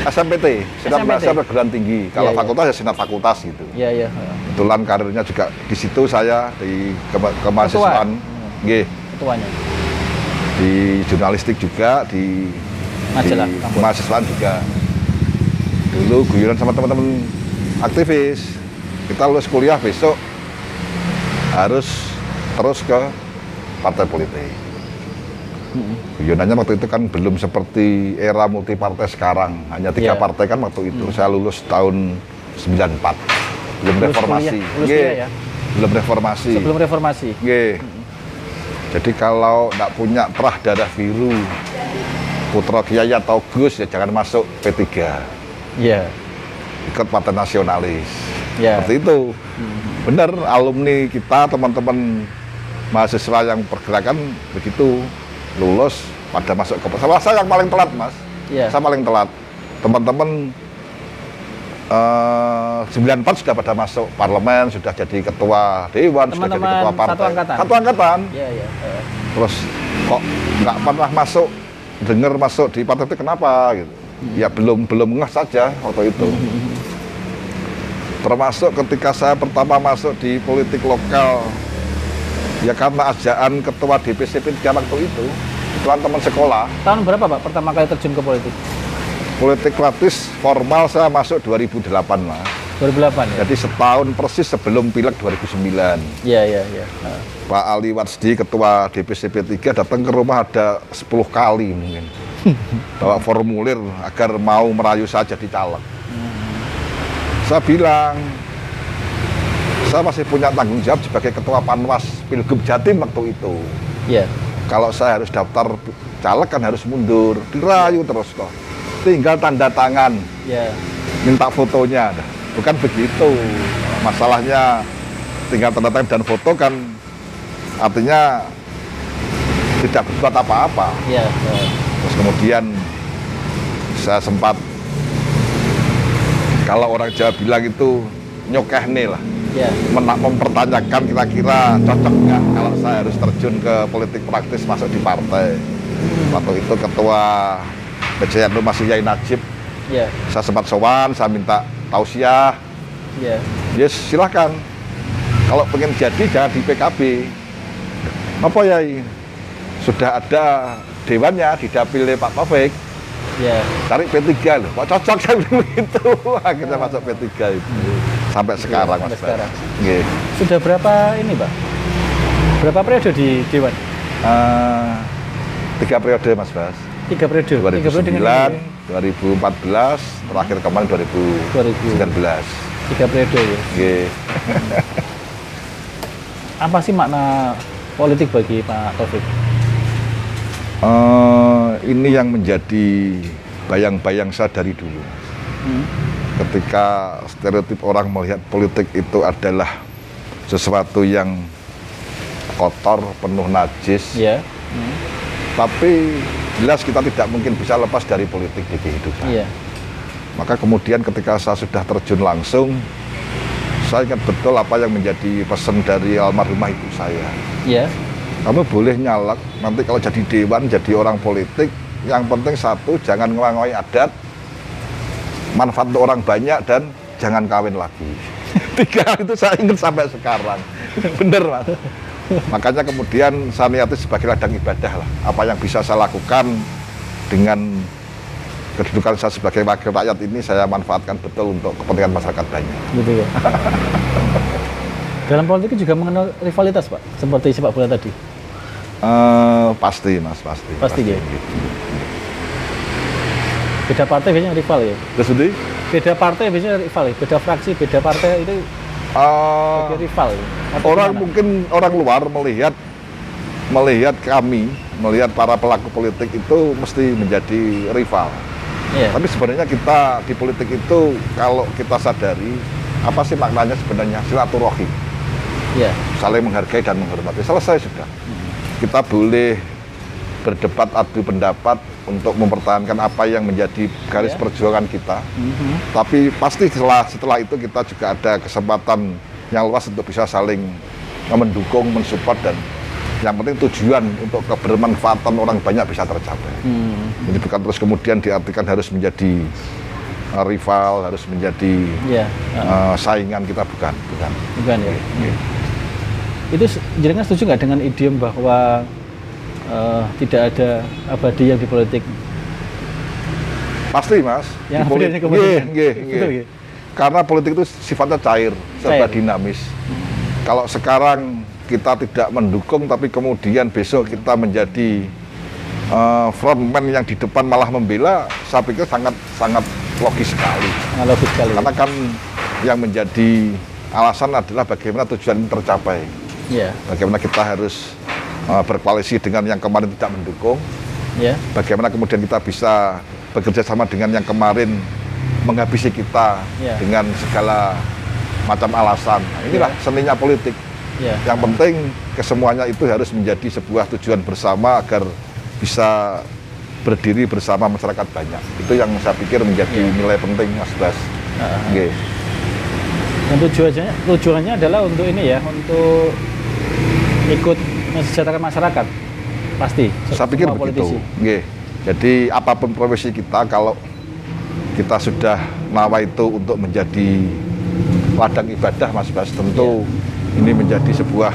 SMPT, senat mahasiswa perguruan tinggi. Kalau fakultas ya senat fakultas gitu.
Iya, iya.
Kebetulan karirnya juga di situ saya di kemahasiswaan. Nggih.
Ketuanya.
Di jurnalistik juga, di kemahasiswaan juga. Dulu guyuran sama teman-teman aktivis. Kita lulus kuliah besok harus terus ke partai politik. Guyonannya waktu itu kan belum seperti era multipartai sekarang, hanya 3 partai kan waktu itu. Saya lulus tahun 94, belum reformasi. Belum reformasi.
Sebelum reformasi.
Jadi kalau nggak punya terah darah biru, putra Kiai atau Gus ya jangan masuk P3.
Iya.
Ikut partai nasionalis.
Ya.
Seperti itu. Benar, alumni kita, teman-teman mahasiswa yang pergerakan begitu lulus pada masuk ke saya yang paling telat, Mas.
Ya.
Saya paling telat. Teman-teman 94 sudah pada masuk parlemen, sudah jadi ketua dewan, sudah jadi ketua partai. Satu angkatan.
Iya, iya.
Terus kok nggak pernah dengar masuk di partai itu kenapa gitu. Ya belum ngeh saja waktu itu. Termasuk ketika saya pertama masuk di politik lokal, ya karena ajaan ketua DPC P3 waktu itu teman sekolah.
Tahun berapa, Pak, pertama kali terjun ke politik?
Politik praktis formal saya masuk 2008, Mas.
2008 ya?
Jadi setahun persis sebelum Pileg 2009.
Iya, iya, iya.
Pak Ali Warsdi, ketua DPC P3 datang ke rumah ada 10 kali mungkin. Bawa formulir agar mau merayu saya jadi caleg. Saya bilang, saya masih punya tanggung jawab sebagai ketua Panwas Pilgub Jatim waktu itu.
Iya.
Kalau saya harus daftar caleg kan harus mundur, dirayu terus toh. Tinggal tanda tangan, minta fotonya. Bukan begitu. Masalahnya tinggal tanda tangan dan foto kan artinya tidak berbuat apa-apa.
Iya.
Terus kemudian saya sempat, kalau orang Jawa bilang itu nyokehne lah.
Ya.
Mempertanyakan kira-kira cocok nggak kalau saya harus terjun ke politik praktis masuk di partai. Waktu itu ketua PCN masih Yai Najib.
Ya.
Saya sempat sowan, saya minta tausiah.
Ya.
Yes, silahkan. Kalau pengen jadi jangan di PKB. Apa Yai? Sudah ada dewannya didapil Pak Taufik.
Ya.
Cari P3 loh, kok cocok saya bilang begitu. Akhirnya masuk P3 itu. Sampai sekarang, Mas.
Sekarang.
Nggih.
Sudah berapa ini, Pak? Berapa periode di Dewan?
3 periode, Mas Bas.
3 periode.
2009, 2014, terakhir kemarin 2019.
3 periode ya.
Nggih.
Apa sih makna politik bagi Pak Taufik?
Ini yang menjadi bayang-bayang saya dari dulu. Ketika stereotip orang melihat politik itu adalah sesuatu yang kotor, penuh najis.
Iya.
Tapi jelas kita tidak mungkin bisa lepas dari politik di kehidupan.
Iya.
Maka kemudian ketika saya sudah terjun langsung, saya ingat betul apa yang menjadi pesan dari almarhumah ibu saya.
Iya.
Kamu boleh nyalek, nanti kalau jadi dewan, jadi orang politik, yang penting satu, jangan ngelawain adat, manfaat untuk orang banyak, dan jangan kawin lagi. 3 itu saya ingat sampai sekarang. Bener, Mas. Makanya kemudian saya niati sebagai ladang ibadah lah. Apa yang bisa saya lakukan dengan kedudukan saya sebagai wakil rakyat ini, saya manfaatkan betul untuk kepentingan masyarakat banyak.
Gitu ya. Dalam politik juga mengenal rivalitas, Pak, seperti sepak bola tadi.
Pasti, Mas, pasti.
Pasti ya. Beda partai biasanya rival ya.
Terus ini?
Beda partai biasanya rival ya. Beda fraksi, beda partai itu sebagai rival. Ya. Atau
Orang
gimana?
mungkin orang luar melihat kami, melihat para pelaku politik itu mesti menjadi rival.
Iya.
Tapi sebenarnya kita di politik itu kalau kita sadari apa sih maknanya sebenarnya silaturahim,
Iya.
saling menghargai dan menghormati. Selesai sudah. Kita boleh berdebat adu pendapat untuk mempertahankan apa yang menjadi garis
Iya.
perjuangan kita. Tapi pasti setelah itu kita juga ada kesempatan yang luas untuk bisa saling mendukung, mensupport, dan yang penting tujuan untuk kebermanfaatan orang banyak bisa tercapai. Jadi bukan terus kemudian diartikan harus menjadi rival, harus menjadi
Iya.
saingan kita, bukan.
Bukan ya. Itu jenengan setuju nggak dengan idiom bahwa tidak ada abadi yang di politik?
Pasti, Mas.
Yang
Di
abadinya kemudian.
Nggih.
Betul, nggih.
Karena politik itu sifatnya cair, serba
Cair.
dinamis. Kalau sekarang kita tidak mendukung, tapi kemudian besok kita menjadi frontman yang di depan malah membela, saya pikir sangat logis sekali.
Logis sekali.
Karena kan yang menjadi alasan adalah bagaimana tujuan ini tercapai.
Iya.
Bagaimana kita harus berkoalisi dengan yang kemarin tidak mendukung.
Iya.
Bagaimana kemudian kita bisa bekerja sama dengan yang kemarin menghabisi kita
Iya.
dengan segala macam alasan. Nah, inilah seninya politik.
Iya.
Yang penting kesemuanya itu harus menjadi sebuah tujuan bersama agar bisa berdiri bersama masyarakat banyak. Itu yang saya pikir menjadi nilai penting, Mas Bas. Nggih.
Dan tujuannya adalah untuk ini ya, untuk ikut mensejahterakan masyarakat. Pasti.
Saya pikir
semua
begitu.
politisi.
Nggih. Jadi apapun profesi kita, kalau kita sudah nawa itu untuk menjadi ladang ibadah, Mas Bas, tentu ini menjadi sebuah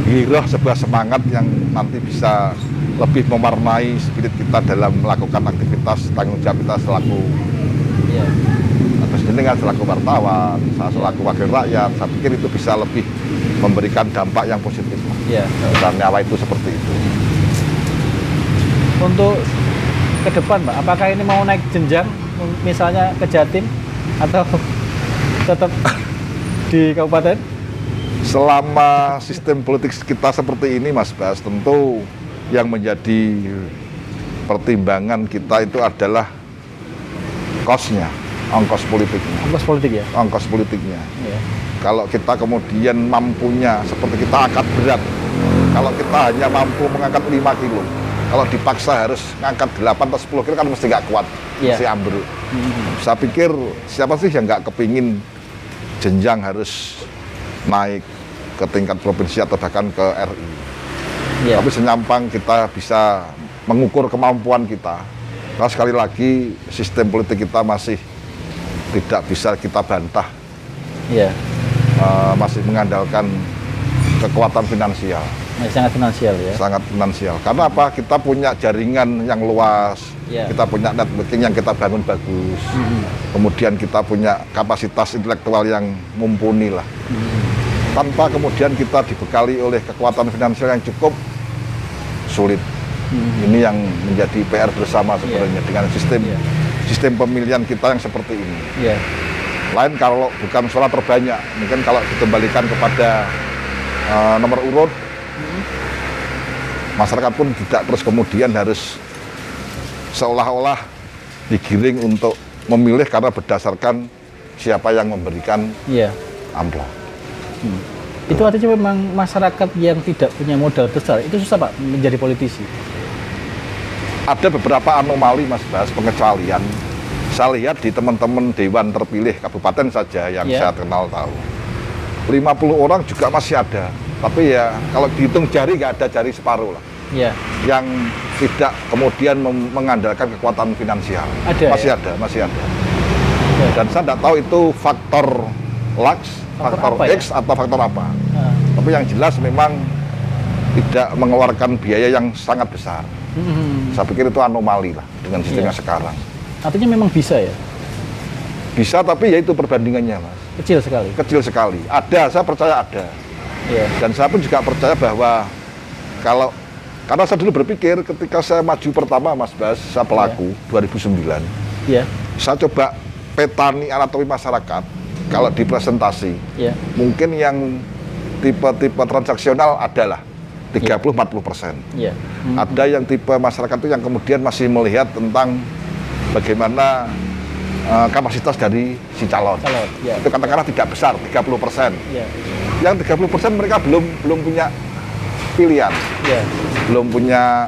giroh, sebuah semangat yang nanti bisa lebih mewarnai spirit kita dalam melakukan aktivitas tanggung jawab kita selaku
Iya.
atas jenengan, selaku wartawan, saya selaku wakil rakyat. Saya pikir itu bisa lebih memberikan dampak yang positif.
Iya.
Dan nyawa itu seperti itu.
Untuk ke depan, Pak, apakah ini mau naik jenjang, misalnya ke Jatim atau tetap di kabupaten?
Selama sistem politik kita seperti ini, Mas Bas, tentu yang menjadi pertimbangan kita itu adalah kosnya, ongkos politiknya.
Ongkos politik ya?
Ongkos politiknya.
Iya.
Kalau kita kemudian mampunya, seperti kita angkat berat, kalau kita hanya mampu mengangkat 5 kilo, kalau dipaksa harus ngangkat 8 atau 10 kilo kan mesti nggak kuat,
Iya.
mesti ambruk. Saya pikir siapa sih yang nggak kepingin jenjang harus naik ke tingkat provinsi atau bahkan ke RI.
Iya.
Tapi senyampang kita bisa mengukur kemampuan kita. Karena sekali lagi sistem politik kita masih tidak bisa kita bantah,
Iya.
masih mengandalkan kekuatan finansial,
Masih sangat finansial ya.
sangat finansial. Karena apa? Kita punya jaringan yang luas,
Iya.
kita punya networking yang kita bangun bagus, kemudian kita punya kapasitas intelektual yang mumpuni lah. Tanpa kemudian kita dibekali oleh kekuatan finansial yang cukup, sulit. Ini yang menjadi PR bersama sebenarnya dengan sistem pemilihan kita yang seperti ini.
Iya.
Lain kalau bukan suara terbanyak, mungkin kalau dikembalikan kepada nomor urut, masyarakat pun tidak terus kemudian harus seolah-olah digiring untuk memilih karena berdasarkan siapa yang memberikan
Iya.
amplop.
Itu artinya memang masyarakat yang tidak punya modal besar itu susah Pak menjadi politisi.
Ada beberapa anomali Mas Bas, pengecualian. Saya lihat di teman-teman dewan terpilih kabupaten saja yang
Ya.
saya kenal tahu. 50 orang juga masih ada. Tapi ya kalau dihitung jari nggak ada jari separuh lah.
Ya.
Yang tidak kemudian mengandalkan kekuatan finansial.
Ada,
masih
ya?
ada, masih ada.
Ya.
Dan saya tidak tahu itu faktor Lux,
Faktor
faktor
apa ya?
X atau faktor apa.
Ah.
Tapi yang jelas memang tidak mengeluarkan biaya yang sangat besar. Saya pikir itu anomali lah dengan sistemnya
Iya.
sekarang.
Artinya memang bisa ya?
Bisa, tapi ya itu perbandingannya Mas.
Kecil sekali.
Kecil sekali. Ada, saya percaya ada.
Ya.
Dan saya pun juga percaya bahwa karena saya dulu berpikir ketika saya maju pertama Mas Bas, saya pelaku 2009.
Ya.
Saya coba petani anatomi masyarakat. Kalau dipresentasi,
Ya.
mungkin yang tipe-tipe transaksional adalah 30-40%.
Ya.
Ada yang tipe masyarakat itu yang kemudian masih melihat tentang bagaimana kapasitas dari si calon.
Calon, ya.
Itu katakanlah tidak besar, 30%.
Ya.
Yang 30% mereka belum punya pilihan,
Ya.
belum punya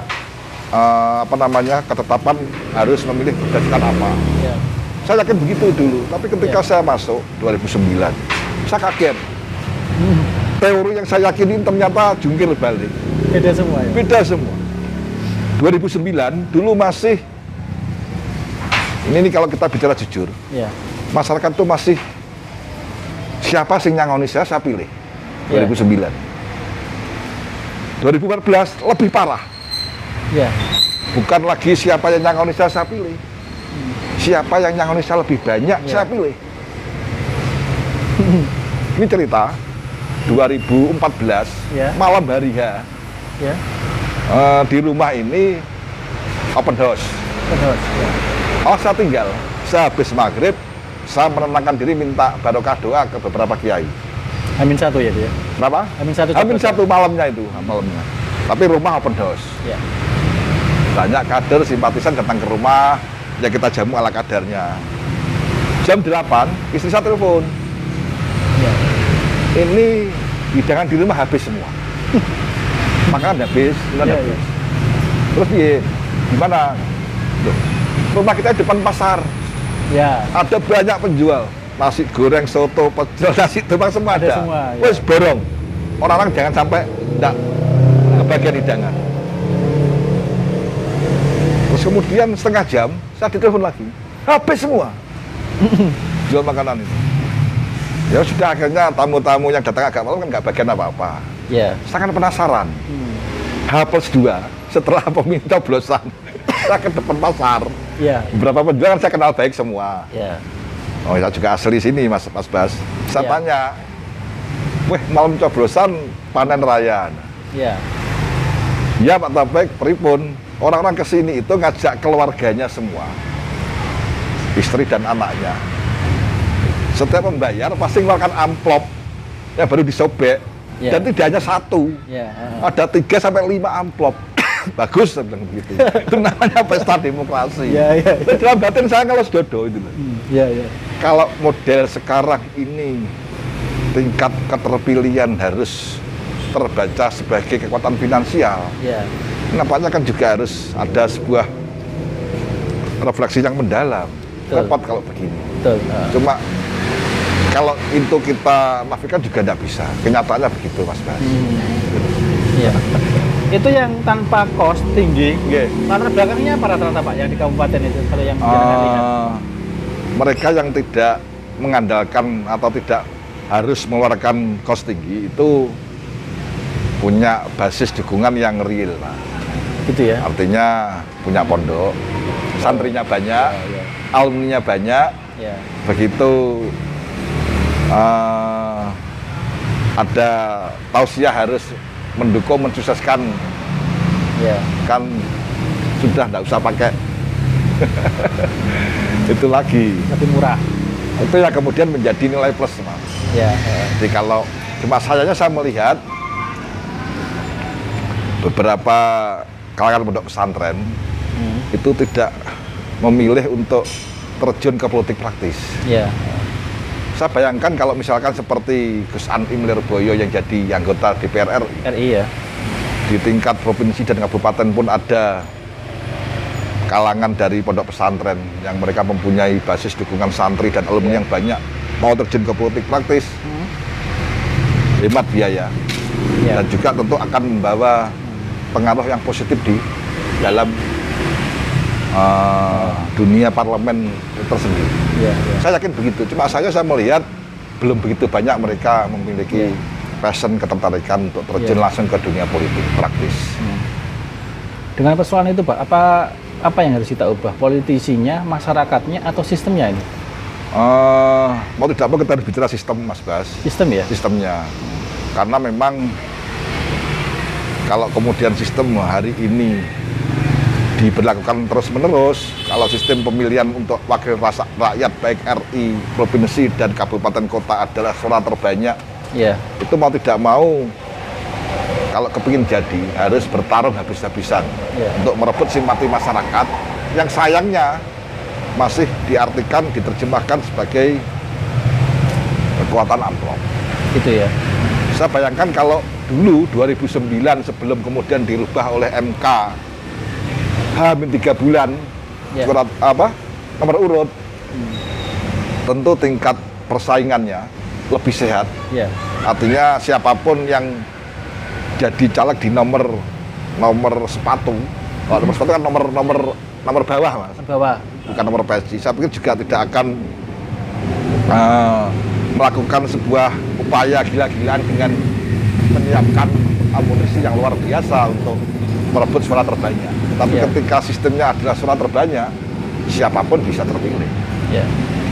ketetapan harus memilih berdasarkan apa.
Ya.
Saya yakin begitu dulu, tapi ketika saya masuk 2009, saya kaget. Teori yang saya yakinin ternyata jungkir balik.
Beda semua ya.
Beda semua. 2009 dulu masih, ini kalau kita bicara jujur,
Ya.
masyarakat itu masih siapa sing nyangoni saya pilih.
Ya.
2009. 2014 lebih parah.
Ya.
Bukan lagi siapa yang nyangoni saya pilih. Siapa yang nyangoni saya lebih banyak,
Ya.
saya pilih. Ini cerita 2014
Ya.
malam hari H.
Ya.
Di rumah ini open house.
Terus. Ya.
Saya tinggal. Saya habis maghrib, saya menenangkan diri minta barokah doa ke beberapa kiai.
Amin satu ya dia.
Berapa?
Amin satu.
Amin
cepet.
satu malamnya itu, malamnya. Tapi rumah open house.
Ya.
Banyak kader simpatisan datang ke rumah, ya kita jamu ala kadarnya. Jam 8, istri saya telepon.
Ya.
Ini hidangan di rumah habis semua. Makanan habis, minuman
Ya,
habis.
ya.
Terus gimana? Loh, rumah kita di depan pasar.
Ya.
Ada banyak penjual. Nasi goreng, soto, pecel, nasi tumpang semua
Ada
ada.
semua, ya.
Wes borong. Orang-orang jangan sampai enggak kebagian hidangan. Terus kemudian setengah jam, saya ditelepon lagi. Habis semua. Jual makanan itu. Ya sudah, akhirnya tamu-tamu yang datang agak malam kan nggak bagian apa-apa.
Ya.
Saya kan penasaran. H+2 setelah pencoblosan, saya ke depan pasar.
Ya.
Beberapa penjual kan saya kenal baik semua.
Ya.
Oh, saya juga asli sini, Mas Bas. Saya
Ya.
tanya, weh, malam coblosan panen raya.
Ya.
Ya Pak Taufik, pripun? Orang-orang kesini itu ngajak keluarganya semua, istri dan anaknya. Setiap membayar pasti mengeluarkan amplop yang baru disobek.
Ya.
Dan tidak hanya satu,
Ya.
ada 3 sampai 5 amplop. Bagus, saya bilang begitu. Itu namanya pesta demokrasi.
Ya. Ya.
Tapi dalam batin saya kalau sedodo itu loh.
Ya. Ya.
Kalau model sekarang ini tingkat keterpilihan harus terbaca sebagai kekuatan finansial.
Ya.
Nampaknya kan juga harus ada sebuah refleksi yang mendalam.
Betul.
Repot kalau begini.
Betul.
Cuma kalau itu kita nafikan juga tidak bisa. Kenyataannya begitu, Mas Bas.
Iya. Itu yang tanpa kos tinggi.
Nggih.
Latar belakangnya apa rata-rata Pak yang di kabupaten itu kalau yang jenengan lihat?
Mereka yang tidak mengandalkan atau tidak harus mengeluarkan kos tinggi itu punya basis dukungan yang real, Pak.
Gitu ya.
Artinya punya pondok, santrinya banyak,
Ya.
alumninya banyak.
Ya.
Begitu ada tausiah harus mendukung, mensukseskan,
Ya.
kan sudah tidak usah pakai itu lagi.
Lebih murah.
Itu yang kemudian menjadi nilai plus, Mas.
Ya.
Jadi kalau cuma saya melihat beberapa kalangan pondok pesantren itu tidak memilih untuk terjun ke politik praktis.
Ya.
Saya bayangkan kalau misalkan seperti Gus Anim Lirboyo yang jadi anggota DPR RI,
RI ya.
di tingkat provinsi dan kabupaten pun ada kalangan dari pondok pesantren yang mereka mempunyai basis dukungan santri dan alumni yang banyak, mau terjun ke politik praktis, hemat biaya,
Ya.
dan juga tentu akan membawa pengaruh yang positif di dalam dunia parlemen tersendiri.
Ya, ya.
Saya yakin begitu, cuma saya melihat belum begitu banyak mereka memiliki passion, ketertarikan untuk terjun langsung ke dunia politik praktis.
Dengan persoalan itu, Pak, apa yang harus kita ubah? Politisinya, masyarakatnya, atau sistemnya ini?
Mau tidak mau kita harus bicara sistem, Mas Bas.
Sistem ya?
Sistemnya. Karena memang kalau kemudian sistem hari ini diberlakukan terus-menerus, kalau sistem pemilihan untuk wakil rakyat baik RI, provinsi, dan kabupaten kota adalah suara terbanyak,
Iya.
itu mau tidak mau, kalau kepingin jadi, harus bertarung habis-habisan untuk merebut simpati masyarakat yang sayangnya masih diartikan, diterjemahkan sebagai kekuatan amplop.
Itu ya.
Saya bayangkan kalau dulu 2009 sebelum kemudian dirubah oleh MK H-3 bulan surat nomor urut, tentu tingkat persaingannya lebih sehat.
Iya.
Artinya siapapun yang jadi caleg di nomor sepatu, nomor sepatu kan nomor bawah, Mas,
Bawah.
bukan nomor peci. Saya pikir juga tidak akan melakukan sebuah upaya gila-gilaan dengan menyiapkan amunisi yang luar biasa untuk merebut suara terbanyak. Tapi ketika sistemnya adalah suara terbanyak, siapapun bisa terpilih.
Iya.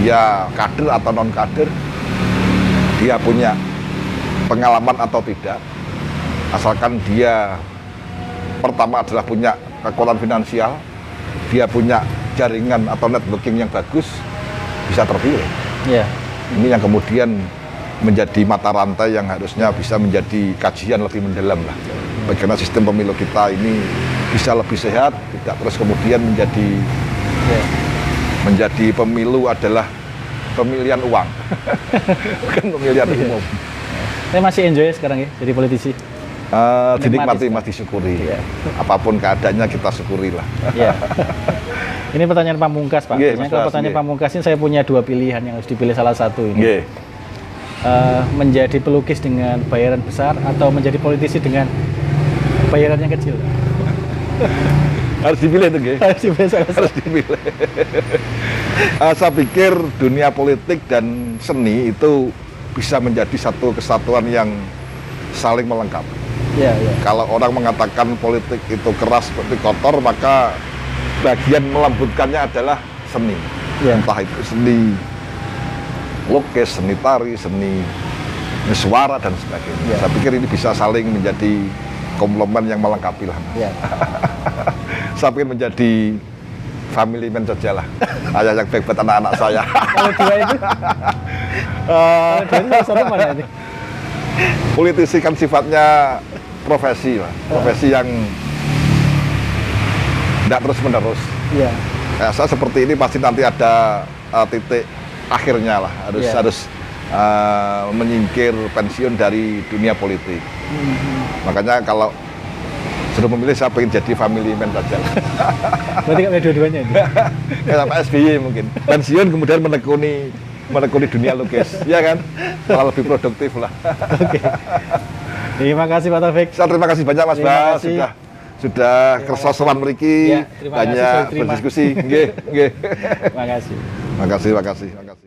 Dia kader atau non kader, dia punya pengalaman atau tidak, asalkan dia pertama adalah punya kekuatan finansial, dia punya jaringan atau networking yang bagus, bisa terpilih.
Iya.
Ini yang kemudian menjadi mata rantai yang harusnya bisa menjadi kajian lebih mendalam lah. Bagaimana sistem pemilu kita ini bisa lebih sehat, tidak terus kemudian menjadi pemilu adalah pemilihan uang, bukan pemilihan umum.
Saya masih enjoy sekarang ya, jadi politisi.
Dinikmati, Mas, disyukuri.
Iya.
Apapun keadaannya kita syukuri lah.
Iya. Ini pertanyaan pamungkas, Pak.
Nggih,
Biasanya
Mas
kalau
Bas,
pertanyaan
nggih.
pamungkas ini saya punya dua pilihan yang harus dipilih salah satu ini.
Nggih.
Menjadi pelukis dengan bayaran besar atau menjadi politisi dengan bayaran yang kecil.
Harus dipilih itu, nggih.
Harus dipilih salah satu.
Harus dipilih. Saya pikir dunia politik dan seni itu bisa menjadi satu kesatuan yang saling melengkapi.
Iya, iya.
Kalau orang mengatakan politik itu keras seperti kotor, maka bagian melembutkannya adalah seni.
Iya.
Entah itu seni lukis, seni tari, seni suara, dan sebagainya.
Iya.
Saya pikir ini bisa saling menjadi komplement yang melengkapi lah.
Iya.
Saya pikir menjadi family man saja lah. Ayah yang baik buat anak-anak saya.
Kalau dua itu, kalau dua itu salah satu mana ini?
Politisi kan sifatnya profesi lah. Profesi yang tidak terus-menerus.
Iya.
Saya seperti ini pasti nanti ada titik akhirnya lah. Harus menyingkir pensiun dari dunia politik. Makanya kalau sudah memilih, saya pengen jadi family man saja.
Berarti nggak ada dua-duanya ini?
Kayak Pak SBY mungkin. Pensiun kemudian menekuni dunia lukis. Ya kan? Malah lebih produktif lah.
Oke. Terima kasih Pak Taufik.
Saya terima kasih banyak, Mas
Terima
Bas.
kasih.
Sudah kersosowan mriki.
Ya, terima kasih,
banyak
saya terima.
berdiskusi. Nggih, nggih.
Terima kasih.
Makasih.